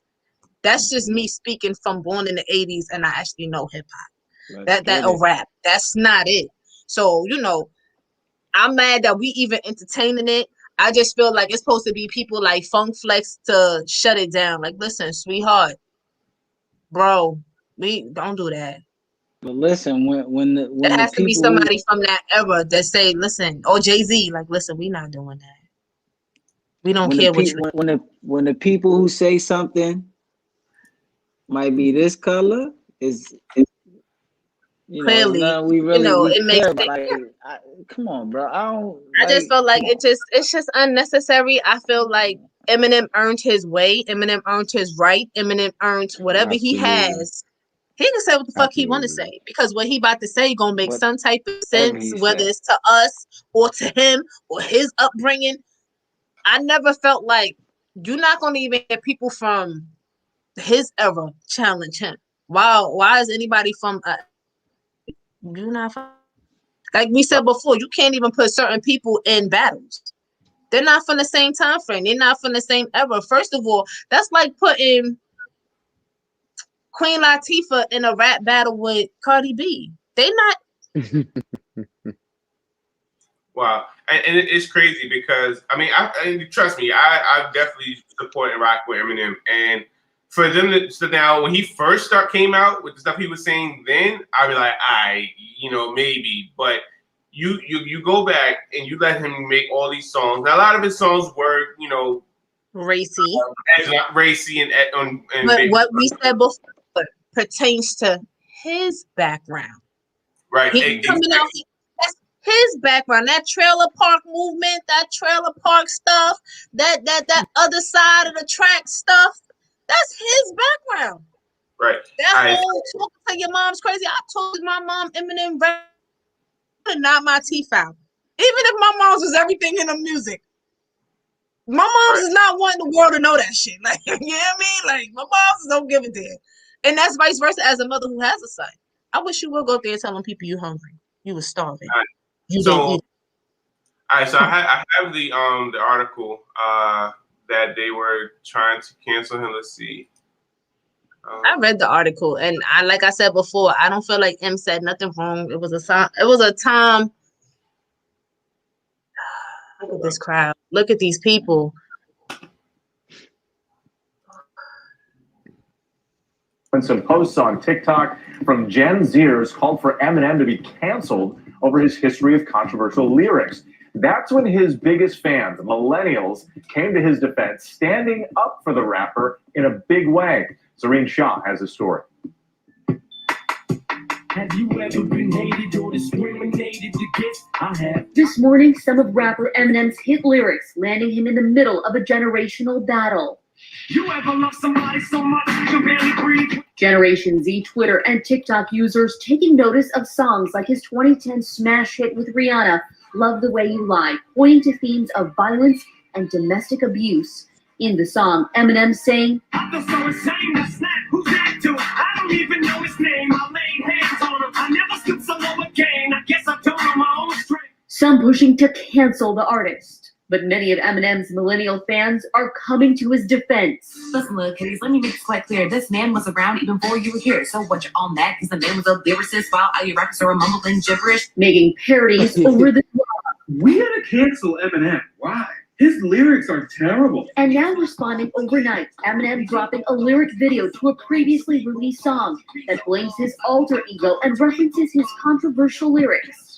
That's just me speaking from born in the 80s and I actually know hip hop. That a rap. That's not it. So, you know, I'm mad that we even entertaining it. I just feel like it's supposed to be people like Funk Flex to shut it down. Like, listen, sweetheart, bro, we don't do that. But listen, when it has to be somebody from that era that say, listen, or Jay-Z, like, listen, we not doing that. We don't care what you. When the people who say something might be this color is you clearly, know, we really, you know, we it makes sense. Like, come on, bro. I just felt like it's just unnecessary. I feel like Eminem earned his way. Eminem earned his right. Eminem earned whatever he has. He can say what the fuck he want to say because what he about to say gonna make some type of sense, whether it's to us or to him or his upbringing. I never felt like you're not gonna even get people from his era challenge him. Why is anybody from you're not like we said before, you can't even put certain people in battles. They're not from the same time frame. They're not from the same era. First of all, that's like putting Queen Latifah in a rap battle with Cardi B. They not. Wow, and it's crazy because I mean, trust me, I definitely support and rock with Eminem, and for them to now when he first came out with the stuff he was saying, then I'd be like, maybe, but you go back and you let him make all these songs. Now, a lot of his songs were, racy, and but what we said before pertains to his background. Right. He coming out. That's his background. That trailer park movement, that trailer park stuff, that other side of the track stuff. That's his background. Right. That whole talking to your mom's crazy. I told my mom Eminem not my teeth out. Even if my mom's was everything in the music. My mom's is not wanting the world to know that shit. Like, you know what I mean? Like, my mom's don't give a damn. And that's vice versa as a mother who has a son. I wish you would go up there telling people you hungry. You was starving. Right. You didn't eat. All right, so I have the article that they were trying to cancel him. Let's see. I read the article, and like I said before, I don't feel like M said nothing wrong. It was a time. It was a time. Look at this crowd. Look at these people. And some posts on TikTok from Gen Zers called for Eminem to be canceled over his history of controversial lyrics. That's when his biggest fans, millennials, came to his defense, standing up for the rapper in a big way. Zareen Shah has a story. Have you ever been hated or discriminated against? I have. This morning, some of rapper Eminem's hit lyrics landing him in the middle of a generational battle. You ever love somebody so much you can barely breathe? Generation Z Twitter and TikTok users taking notice of songs like his 2010 smash hit with Rihanna, Love the Way You Lie, pointing to themes of violence and domestic abuse. In the song, Eminem saying, I feel so ashamed to snap. Who's that dude? I don't even know his name. I laid hands on him. I never stood so low again. I guess I don't know my own strength. Some pushing to cancel the artist. But many of Eminem's millennial fans are coming to his defense. Listen, little kiddies, let me make this quite clear. This man was around even before you were here. So what you on that? Because the man was a lyricist while all your rappers are mumbling gibberish. Making parodies over the We gotta cancel Eminem. Why? His lyrics are terrible. And now responding overnight, Eminem dropping a lyric video to a previously released song that blames his alter ego and references his controversial lyrics.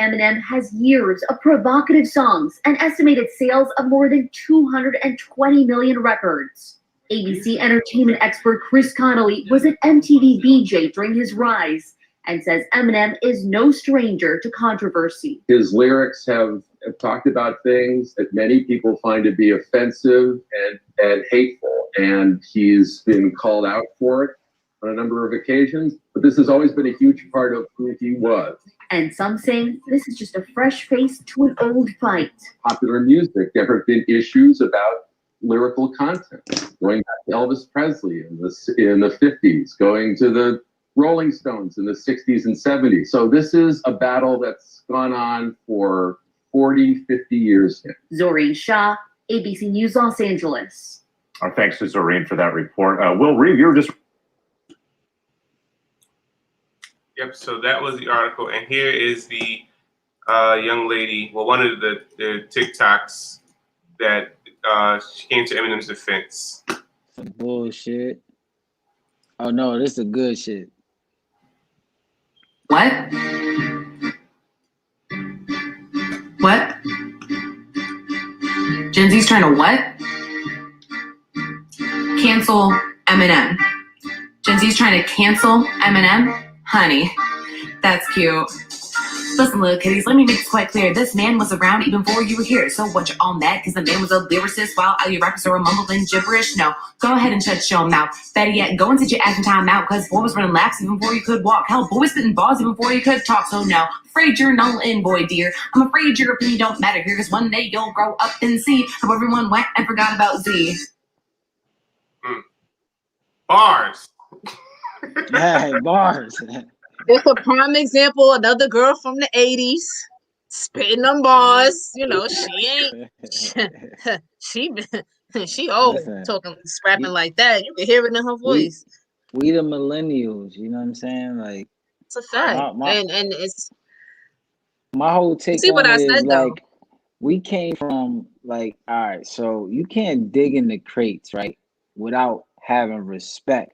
Eminem has years of provocative songs and estimated sales of more than 220 million records. ABC entertainment expert Chris Connolly was an MTV VJ during his rise and says Eminem is no stranger to controversy. His lyrics have talked about things that many people find to be offensive and hateful, and he's been called out for it on a number of occasions, but this has always been a huge part of who he was. And some saying this is just a fresh face to an old fight. Popular music, there have been issues about lyrical content, going back to Elvis Presley in the 50s, going to the Rolling Stones in the 60s and 70s. So this is a battle that's gone on for 40, 50 years now. Zoreen Shah, ABC News, Los Angeles. Thanks to Zoreen for that report. Will Reeve, you were just... Yep, so that was the article. And here is the young lady, well, one of the TikToks that she came to Eminem's defense. Some bullshit. Oh, no, this is good shit. What? What? Gen Z's trying to what? Cancel Eminem. Gen Z's trying to cancel Eminem? Honey, that's cute. Listen, little kiddies, let me make this quite clear. This man was around even before you were here. So what you on that? Because the man was a lyricist while all your rappers are mumbling gibberish. No, go ahead and shut your mouth. Better yet, go and sit your ass in time out. Because boy was running laps even before you could walk. Hell, boy was spitting balls even before you could talk. So no, afraid you're null in, boy, dear. I'm afraid your opinion don't matter here. Because one day you'll grow up and see how everyone went and forgot about Z. Bars. Yeah, bars. It's a prime example. Another girl from the 80s spitting them bars. You know, she ain't. She old talking, scrapping like that. You can hear it in her voice. We the millennials. You know what I'm saying? Like it's a fact. And it's my whole take. See what I said though. Like, we came from like, all right, so you can't dig in the crates, right, without having respect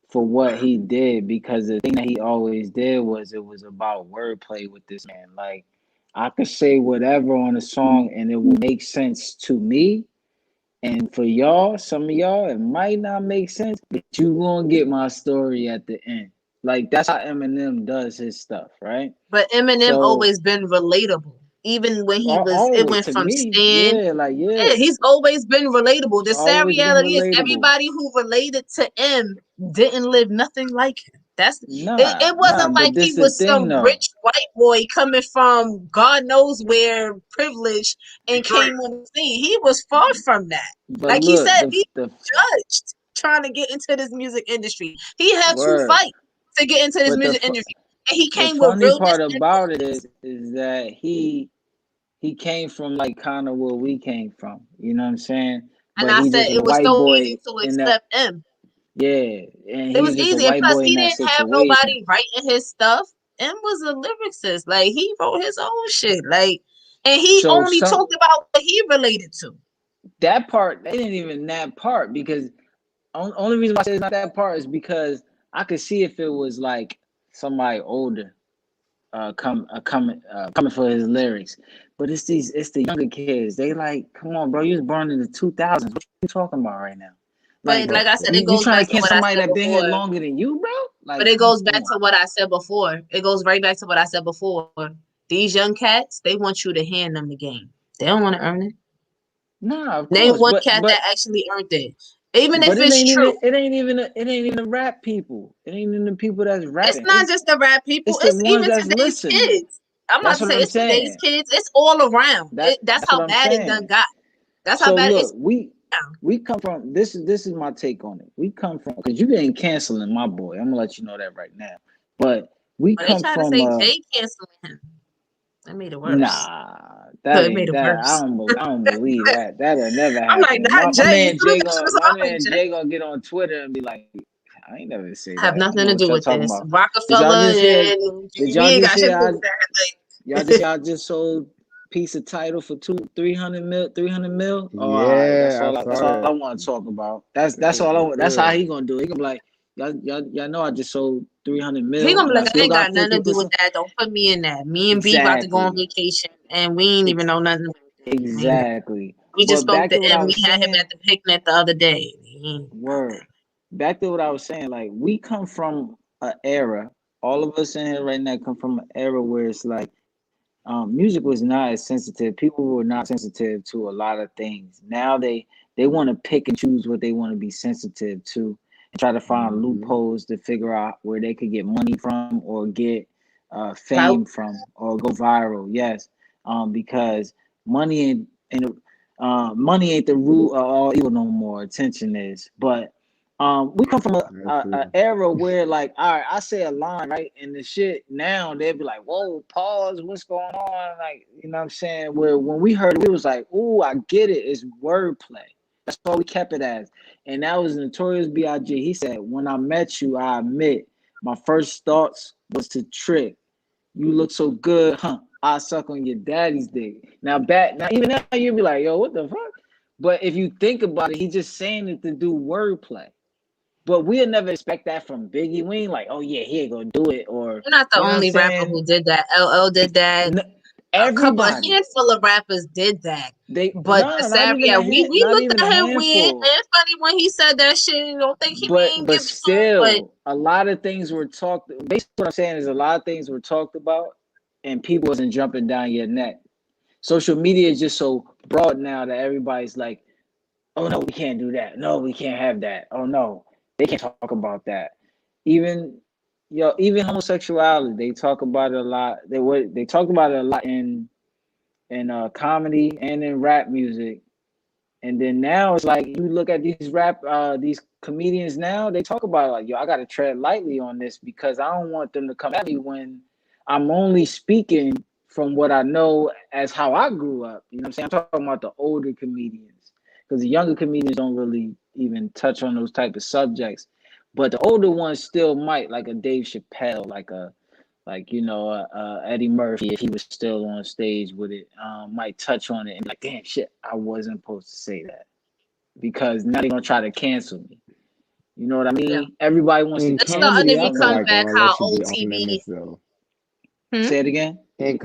for what he did, because the thing that he always did was it was about wordplay with this man. Like, I could say whatever on a song and it will make sense to me, and for y'all, some of y'all, it might not make sense, but you gonna get my story at the end. Like, that's how Eminem does his stuff, right? But Eminem always been relatable. Even when he was, it went from Stan. Yeah, he's always been relatable. The sad reality is everybody who related to M didn't live nothing like him. It wasn't like he was some rich white boy coming from God knows where, privileged, and came on the scene. He was far from that. But like he said, he was judged trying to get into this music industry. He had to fight to get into this music industry. And he came with real. The funny part about it is that he came from like kind of where we came from. You know what I'm saying? And but I he said just a it was white so boy easy to in that. accept M. Yeah, and It he's was just a easy, and white plus boy in he that didn't have situation. nobody writing his stuff. M was a lyricist, like he wrote his own shit, like, and he So only talked about what he related to. That part, they didn't even that part because only reason why I say it's not that part is because I could see if it was like somebody older coming for his lyrics, but it's the younger kids. They like, come on, bro, you was born in the 2000s. What you talking about right now? But like I said, it you goes trying back to to catch what I somebody said that been here before. longer than you, bro? Like, But it goes back to what I said before. It goes right back to what I said before. These young cats, they want you to hand them the game. They don't want to earn it. Nah, of Name course, one cat that actually earned it. Even if it it's ain't true. even it ain't even the rap people. It ain't even the people that's rapping. It's not just the rap people. It's the It's ones even that's today's listening. kids. I'm That's not what saying I'm it's today's saying. kids. It's all around. That's That's how what I'm bad it done saying. got. That's how So bad look, it's. we come from this is my take on it. We come from because you ain't canceling my boy. I'm gonna let you know that right now. But we But they come try to from say Jay canceling him. That made it worse. nah, that it made ain't it that. worse. I don't believe that. That'll never I'm like, happen. not My Jay. man You look Jay at you, gonna it's my like, man Jay. Jay gonna get on Twitter and be like, I ain't never say Have that. I nothing know to what do y'all with talking this. about. Rockefeller and Did we y'all ain't just got shit hear? to do with that. Y'all just sold piece of title for 300 mil. Oh, all right, Yeah, I that's saw all I that. want to talk about. That's It all I want. That's how good. he gonna do it. He gonna be like, y'all know I just sold 300 He mil gonna be and I like, I still ain't got got nothing to do with 50%. that. Don't put me in that. Me and B about to go on Exactly. vacation and we ain't even know nothing about that. Exactly. We just But spoke back to to what I him. We was had him saying. at the picnic the other day. Word. Back to what I was saying. Like we come from an era. All of us in here right now come from an era where it's like music was not as sensitive. People were not sensitive to a lot of things. Now they want to pick and choose what they want to be sensitive to and try to find loopholes to figure out where they could get money from or get fame from or go viral. Yes, because money money ain't the root of all evil no more. Attention is, but we come from a era where, like, all right, I say a line, right, and the shit now they'd be like, "Whoa, pause, what's going on?" Like, you know what I'm saying? Where when we heard it, we was like, "Ooh, I get it. It's wordplay." That's all we kept it as, and that was Notorious B.I.G. He said, "When I met you, I admit my first thoughts was to trick. You look so good, huh? I suck on your daddy's dick." Now even now you'd be like, "Yo, what the fuck?" But if you think about it, he's just saying it to do wordplay. But we'll never expect that from Biggie. We ain't like, oh yeah, he ain't gonna do it. Or You're not the you know only what I'm rapper saying? who did that. LL did that. A handful of rappers did that. But the sad reality, we looked at him weird and funny when he said that shit. Don't think he mean But give it to him. But a lot of things were talked. Basically, what I'm saying is a lot of things were talked about, and people wasn't jumping down your neck. Social media is just so broad now that everybody's like, oh no, we can't do that. No, we can't have that. Oh no, they can't talk about that. Even homosexuality, they talk about it a lot. They talked about it a lot in comedy and in rap music. And then now it's like you look at these comedians now, they talk about it like, yo, I gotta tread lightly on this because I don't want them to come at me when I'm only speaking from what I know as how I grew up. You know what I'm saying? I'm talking about the older comedians. Because the younger comedians don't really even touch on those type of subjects, but the older ones still might, like a Dave Chappelle, like Eddie Murphy, if he was still on stage with it, might touch on it and be like, damn shit, I wasn't supposed to say that because now they're gonna try to cancel me. You know what I mean? Yeah. Everybody wants to It's cancel starting to someone. become back all how that should old be off TV. limits though. Say it again. In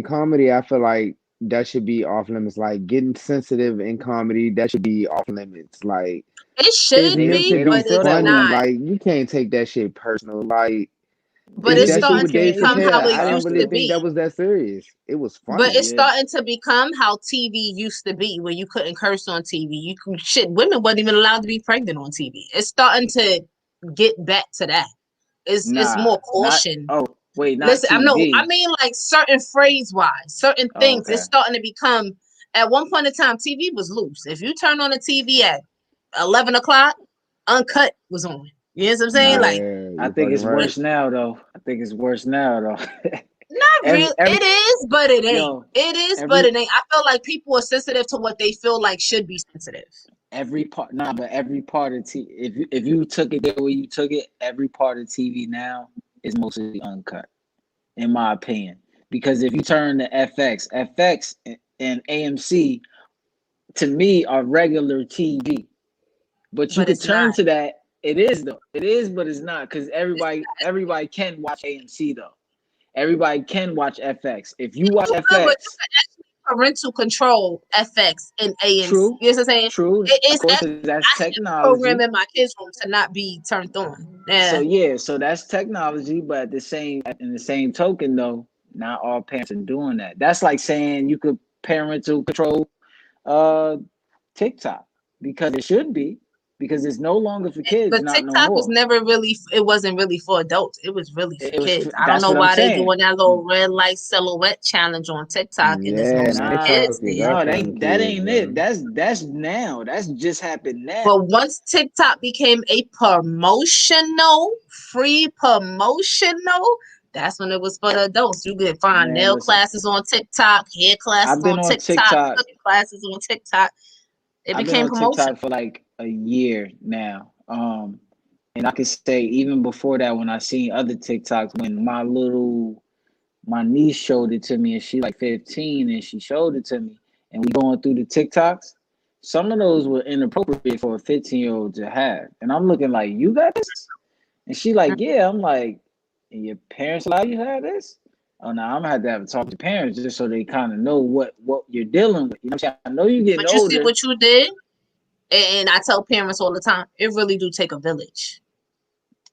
comedy, I feel like that should be off limits. Like getting sensitive in comedy, that should be off limits. Like It it's should meant be, to but be it's funny. not. Like you can't take that shit personal. Like But it's that shit starting with to Dave become how Chappelle, it I didn't used really to think be. that was that serious. It was But funny. it's starting to become how TV used to be, where you couldn't curse on TV. Women wasn't even allowed to be pregnant on TV. It's starting to get back to that. It's more caution. Not Listen, TV. I mean like certain phrase wise, certain things. Okay. It's starting to become. At one point in time, TV was loose. If you turn on the TV at 11 o'clock, Uncut was on. You know what I'm saying? Like, I think it's worse now, though. not real. It is, but it ain't. Yo, It is, but it ain't. I feel like people are sensitive to what they feel like should be sensitive. every part, but every part of TV, if you took it the way you took it, every part of TV now is mostly uncut, in my opinion. Because if you turn to FX and AMC, to me, are regular TV. But you could turn to that. It is though. It is, but it's not, because everybody can watch AMC though. Everybody can watch FX. If you watch FX, but you can actually parental control FX and AMC. True. You know what I'm saying? True. It's of course, that's technology. Program in my kids' room to not be turned on. Yeah. So that's technology, but in the same token though, not all parents are doing that. That's like saying you could parental control TikTok, because it should be, because it's no longer for kids. But TikTok was never really, it wasn't really for adults. It was really for kids. I don't know why they doing that little red light silhouette challenge on TikTok. And kids. No, that ain't it. That's now. That's just happened now. But once TikTok became a free promotional, that's when it was for the adults. You could find nail classes on TikTok, hair classes on TikTok, cooking classes on TikTok. It became promotion. TikTok for like a year now. And I could say even before that, when I seen other TikToks, when my niece showed it to me, and she like 15, and she showed it to me, and we going through the TikToks, some of those were inappropriate for a 15-year-old to have. And I'm looking like, you got this? And she like, yeah. I'm like, and your parents allow you to have this? Oh no, I'm gonna have to have a talk to parents just so they kind of know what you're dealing with. You know what I'm saying? I know you're getting older. But you see what you did? And I tell parents all the time, it really do take a village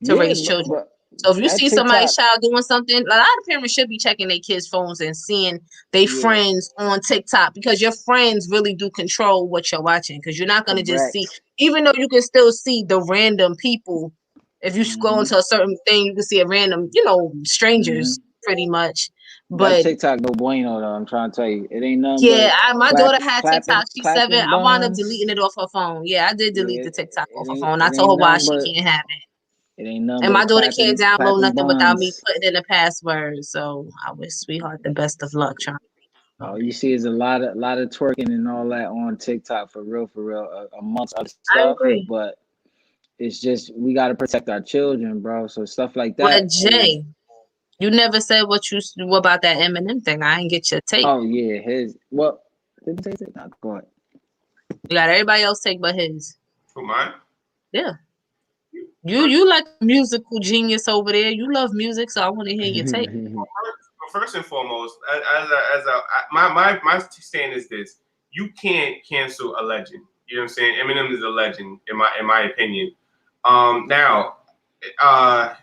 to raise children. So if you see somebody's child doing something, a lot of parents should be checking their kids' phones and seeing their friends on TikTok, because your friends really do control what you're watching. Because you're not gonna just see, even though you can still see the random people. If you scroll into a certain thing, you can see a random, strangers pretty much. But that TikTok no bueno though. I'm trying to tell you, it ain't nothing. Yeah, my daughter had TikTok. She's 7. I wound up deleting it off her phone. Yeah, I did delete the TikTok off her phone. I told her why she can't have it. It ain't nothing. And my daughter can't download nothing without me putting in a password. So I wish sweetheart the best of luck trying. Oh, you see, is a lot of twerking and all that on TikTok for real, amongst other stuff. I agree. But it's just, we got to protect our children, bro. So stuff like that. But Jay, you never said what about that Eminem thing. I didn't get your take. Oh yeah, his. Well, didn't say it. No, go ahead. You got everybody else take but his. For mine? Yeah. You like musical genius over there. You love music, so I want to hear your take. First and foremost, my stand is this: you can't cancel a legend. You know what I'm saying? Eminem is a legend in my opinion. Now,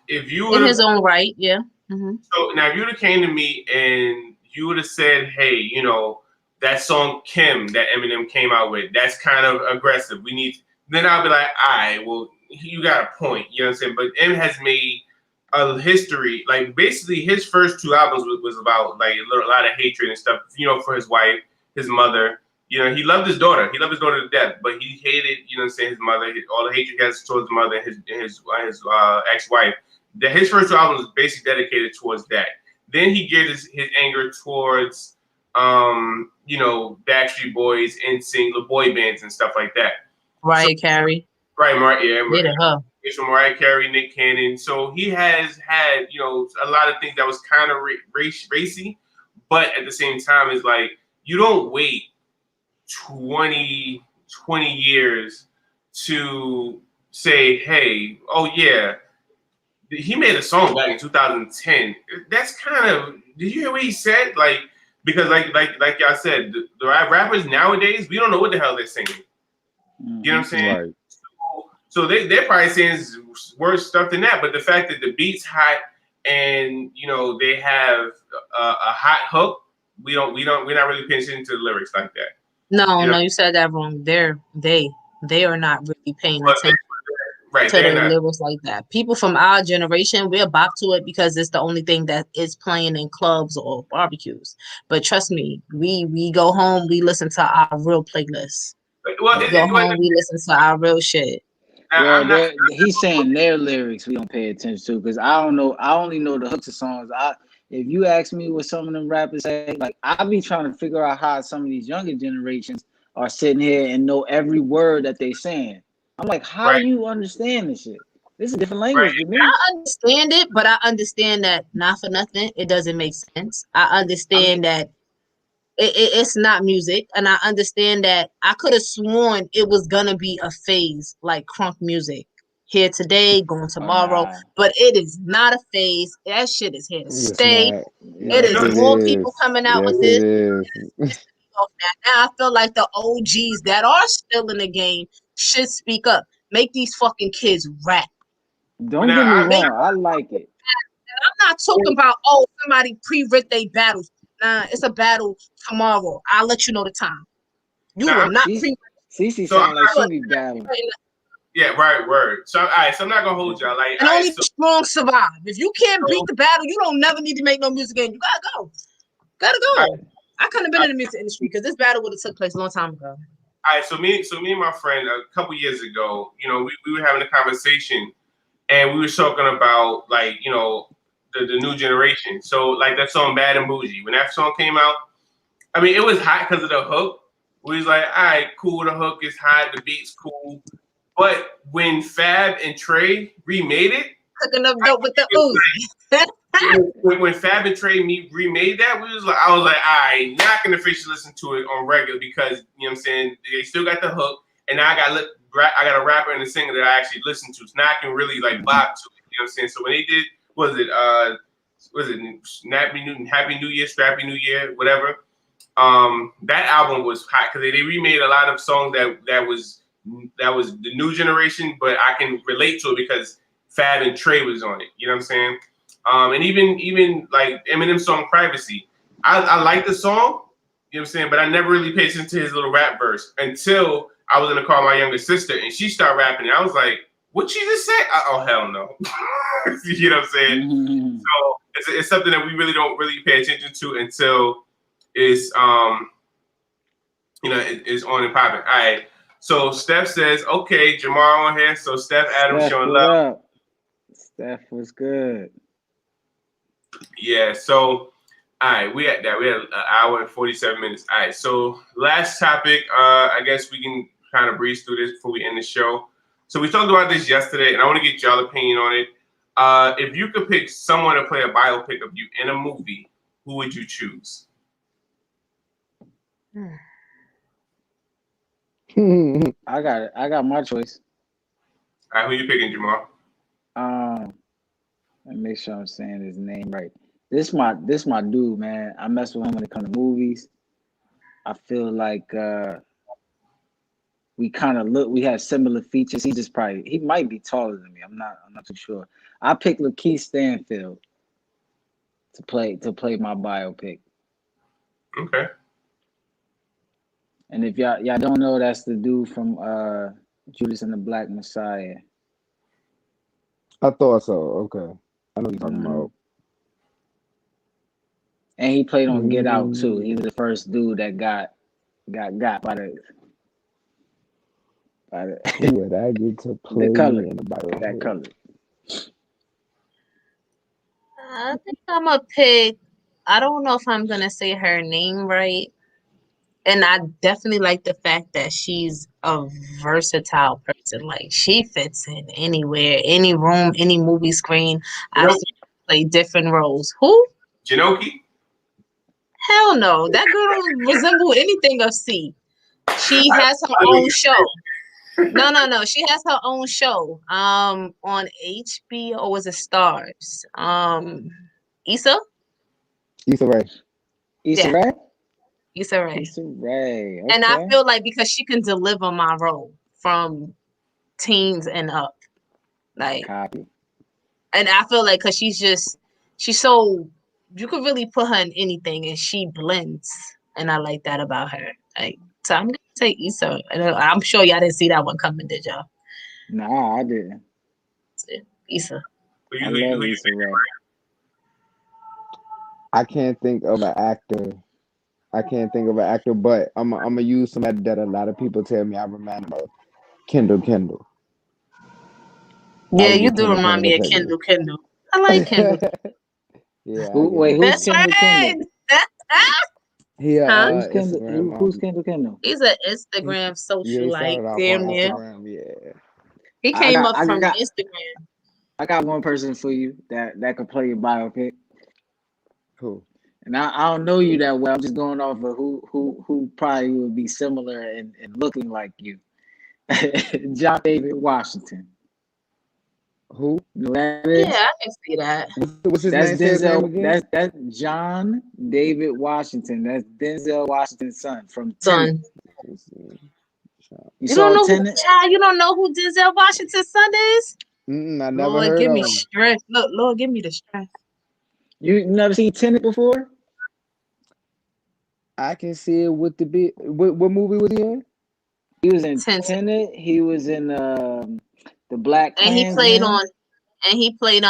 if you in his own right, yeah. Mm-hmm. So now, if you would have came to me and you would have said, "Hey, that song Kim that Eminem came out with, that's kind of aggressive. We need," then I'll be like, "All right, well, you got a point." You know what I'm saying? But M has made a history. Like basically, his first 2 albums was about like a lot of hatred and stuff. For his wife, his mother. He loved his daughter. He loved his daughter to death, but he hated, his mother. All the hatred he has towards his mother and his ex-wife. His first 2 albums was basically dedicated towards that. Then he geared his anger towards, Backstreet Boys, NSYNC, the boy bands and stuff like that. Mariah Carey. Right, Mariah Carey, Nick Cannon. So he has had, a lot of things that was kind of racy, but at the same time, it's like you don't wait 20 years to say, hey, oh yeah, he made a song back in 2010. That's kind of, did you hear what he said? Like, because like y'all said, the rappers nowadays, we don't know what the hell they're singing. You know what I'm saying? Right. So they're probably saying worse stuff than that. But the fact that the beat's hot and they have a hot hook, we're not really paying attention to the lyrics like that. No, you said that wrong. They are not really paying attention to the lyrics like that. People from our generation, we're bop to it because it's the only thing that is playing in clubs or barbecues. But trust me, we go home, we listen to our real playlists. We go home, we listen to our real shit. Well, he's saying their lyrics we don't pay attention to, because I don't know. I only know the hooks of songs. If you ask me what some of them rappers say, like I be trying to figure out how some of these younger generations are sitting here and know every word that they saying. I'm like, how do you understand this shit? This is a different language to me. I understand it, but I understand that not for nothing, it doesn't make sense. I understand that it's not music, and I understand that I could have sworn it was gonna be a phase like crunk music. Here today, going tomorrow, but it is not a phase. That shit is here to stay. It is more people coming out with this. Now I feel like the OGs that are still in the game should speak up. Make these fucking kids rap. Don't get me wrong, I like it. I'm not talking about somebody pre-writ their battles. Nah, it's a battle tomorrow. I'll let you know the time. You will not pre-writ. Cece sound like she be battling. Yeah, right, word. So, all right, so I'm not gonna hold y'all. Like, and only the strong survive. If you can't beat the battle, you don't never need to make no music game. You gotta go. I couldn't have been in the music industry because this battle would have took place a long time ago. All right, so me and my friend a couple years ago, you know, we were having a conversation, and we were talking about like, you know, the new generation. So like that song Bad and Bougie, when that song came out, I mean, it was hot because of the hook. We was like, all right, cool, the hook is hot, the beat's cool. But when Fab and Trey remade it, cooking up dope with the Uzi. when Fab and Trey remade that, I was like, all right, now I can officially listen to it on regular because you know what I'm saying, they still got the hook, and now I got a rapper and a singer that I actually listen to. So now I can really like vibe to it. You know what I'm saying? So when they did, was it Happy New Year, Scrappy New Year, whatever. That album was hot because they remade a lot of songs that was the new generation, but I can relate to it because Fab and Trey was on it. You know what I'm saying? And even like Eminem's song Privacy. I like the song, you know what I'm saying, but I never really paid attention to his little rap verse until I was in the car with my younger sister and she started rapping. And I was like, what she just said? Oh, hell no. You know what I'm saying? Mm-hmm. So it's something that we really don't really pay attention to until it's it's on and popping. All right. So Steph says, okay, Jamar on here. So Steph Adams showing love. Steph was good. Yeah, so all right, we had an hour and 47 minutes. All right, so last topic, I guess we can kind of breeze through this before we end the show. So we talked about this yesterday, and I want to get y'all opinion on it. If you could pick someone to play a biopic of you in a movie, who would you choose? I got my choice. All right, who you picking, Jamal? Let me make sure I'm saying his name right. This my dude, man. I mess with him when it comes to movies. I feel like we have similar features. He might be taller than me. I'm not too sure. I picked Lakeith Stanfield to play my biopic. Okay. And if y'all don't know, that's the dude from Judas and the Black Messiah. I thought so. Okay. I know what you're talking about. And he played on Get Out too. He was the first dude that got by the would I get to play the color, in the biopic? that color. I think I'm gonna pick. I don't know if I'm gonna say her name right. And I definitely like the fact that she's a versatile person. Like she fits in anywhere, any room, any movie screen. I've seen her play different roles. Who? Janoki? Hell no. That girl don't resemble anything of C. She has her own show. No. She has her own show. On HBO, was it Stars? Issa Rae. Issa Rae? Issa Rae. Issa Rae. Okay. And I feel like because she can deliver my role from teens and up. Like copy. And I feel like because she's so, you could really put her in anything and she blends. And I like that about her. Like, so I'm gonna take Issa. I'm sure y'all didn't see that one coming, did y'all? Nah, I didn't. Issa. I love Issa Rae. I can't think of an actor. But I'm gonna use somebody that a lot of people tell me I remember. Kendall. Yeah, you do remind me of Kendall. I like Kendall. Yeah. Wait, who's Kendall? Huh? Who's Kendall? Instagram. Who's Kendall? He's an Instagram Yeah, he socialite. started off Damn on near. Instagram. Yeah. He came up from Instagram. I got one person for you that could play your biopic. Who? And I don't know you that well. I'm just going off of who probably would be similar and looking like you. John David Washington. Who? You know who that is? Yeah, I can see that. What's his That's name? Say his name Denzel. again? That's John David Washington. That's Denzel Washington's son from Son. Tenet. You You saw don't know Tenet? child, you don't know who Denzel Washington's son is? I never Lord, heard give of me him. strength. Look, Lord, give me the strength. You never seen Tenet before? I can see it with the bit. What movie was he in? He was in Tenet. He was in the Black And he played on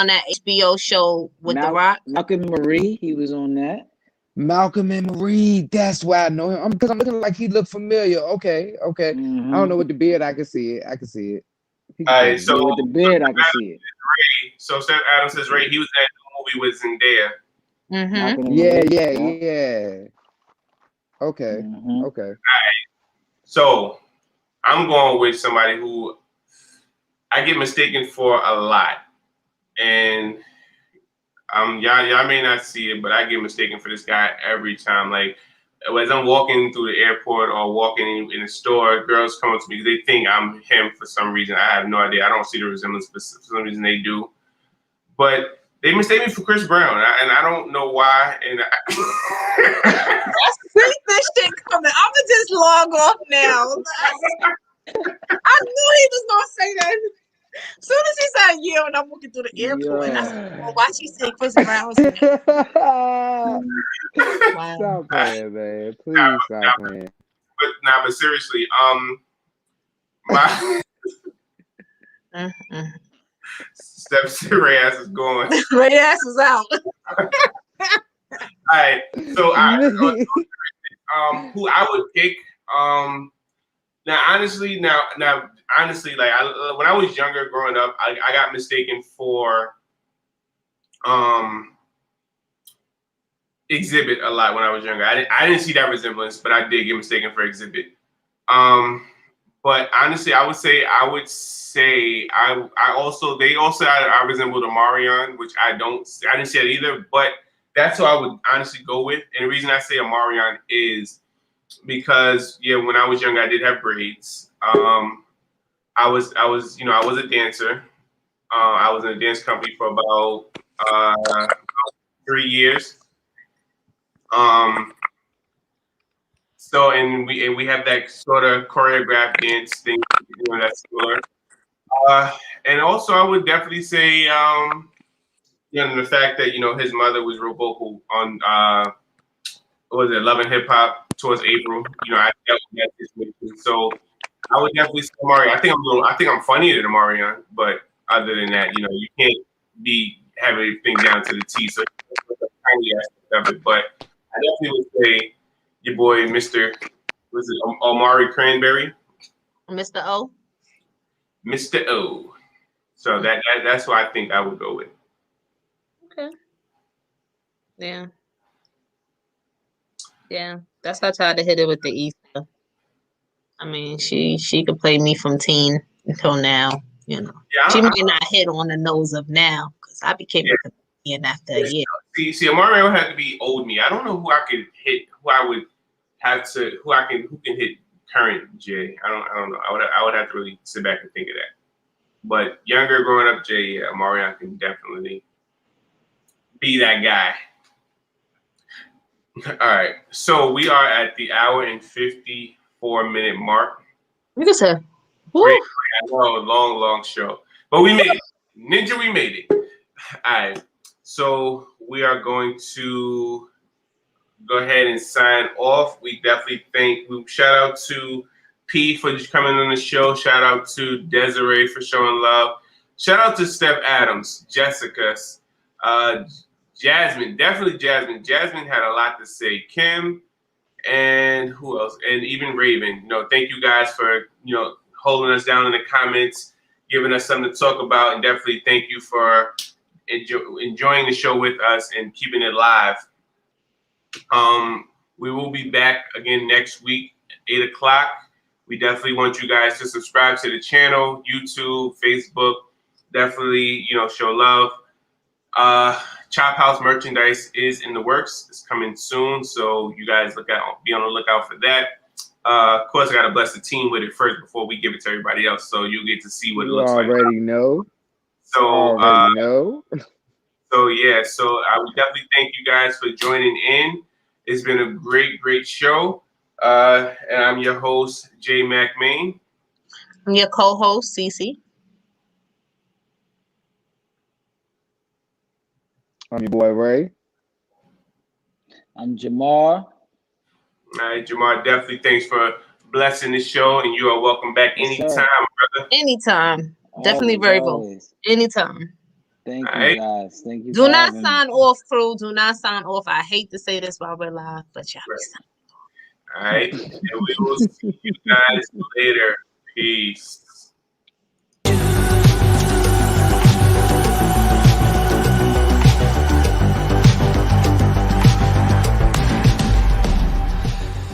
that HBO show with The Rock. Malcolm and Marie. He was on that. Malcolm and Marie. That's why I know him. Because I'm looking like he looked familiar. Okay. Mm-hmm. I don't know with the beard. I can see it. All right, so with the beard, I can see it. Ray, so Seth Adams says Ray. He was in that movie with Zendaya. Mm-hmm. Yeah. Okay. Mm-hmm. Okay. All right. So I'm going with somebody who I get mistaken for a lot, and y'all may not see it, but I get mistaken for this guy every time. Like as I'm walking through the airport or walking in a store, girls come up to me. They think I'm him for some reason. I have no idea. I don't see the resemblance, but for some reason they do. But they mistake me for Chris Brown, and I don't know why. And I see this shit coming. I'ma just log off now. I knew he was gonna say that. As soon as he said yeah, and I'm walking through the airport, and I said, "Well, why she say Chris Brown's name?" Wow. Stop playing, man. Please stop playing. But seriously, my Steph Ray ass is going. Ray ass is out. All right, so who I would pick? Now honestly, like when I was younger, growing up, I got mistaken for Exhibit a lot when I was younger. I didn't see that resemblance, but I did get mistaken for Exhibit. But honestly, I would say I resembled Omarion, which I didn't see it either, but that's who I would honestly go with. And the reason I say Omarion is because when I was younger, I did have braids. I was a dancer. I was in a dance company for about 3 years. So we have that sort of choreographed dance thing, that's similar. And also I would definitely say, the fact that his mother was real vocal on what was it, Love and Hip Hop towards April. I dealt with that situation. So I would definitely say Omarion. I think I'm funnier than Omarion, but other than that, you can't have everything down to the T. So that's a tiny aspect of it. But I definitely would say your boy, was it Omari Cranberry? Mr. O. Mr. O. So that's what I think I would go with. Okay. Yeah. That's how I tried to hit it with the Easter. I mean, she could play me from teen until now. Yeah, she might not hit on the nose of now because I became a comedian after a year. See, Omari would have to be old me. I don't know who I could hit. Who can hit current Jay. I don't know. I would have to really sit back and think of that. But younger, growing up, Jay, Omarion can definitely be that guy. All right, so we are at the hour and 54-minute mark. Look at her. I know, long show, but we made it. Ninja, we made it. All right, so we are going to go ahead and sign off. We definitely shout out to P for coming on the show. Shout out to Desiree for showing love. Shout out to Steph Adams, Jessica, Jasmine, definitely Jasmine. Jasmine had a lot to say. Kim, and who else? And even Raven. Thank you guys for holding us down in the comments, giving us something to talk about, and definitely thank you for enjoying the show with us and keeping it live. We will be back again next week at 8 o'clock. We definitely want you guys to subscribe to the channel, YouTube, Facebook. Definitely, show love. Chop House merchandise is in the works. It's coming soon, so you guys be on the lookout for that. Of course, I gotta bless the team with it first before we give it to everybody else, so you get to see what it looks like. You already know. So, So yeah. So I would definitely thank you guys for joining in. It's been a great, great show. And I'm your host, J Mac Main. I'm your co-host, Cece. I'm your boy Ray. I'm Jamar. All right, Jamar, definitely thanks for blessing the show, and you are welcome back anytime, brother. Anytime. Definitely very welcome. Anytime. Thank you, guys. Thank you. Do not sign off, crew. Do not sign off. I hate to say this while we're live, but yeah. All right. And we will see you guys later. Peace.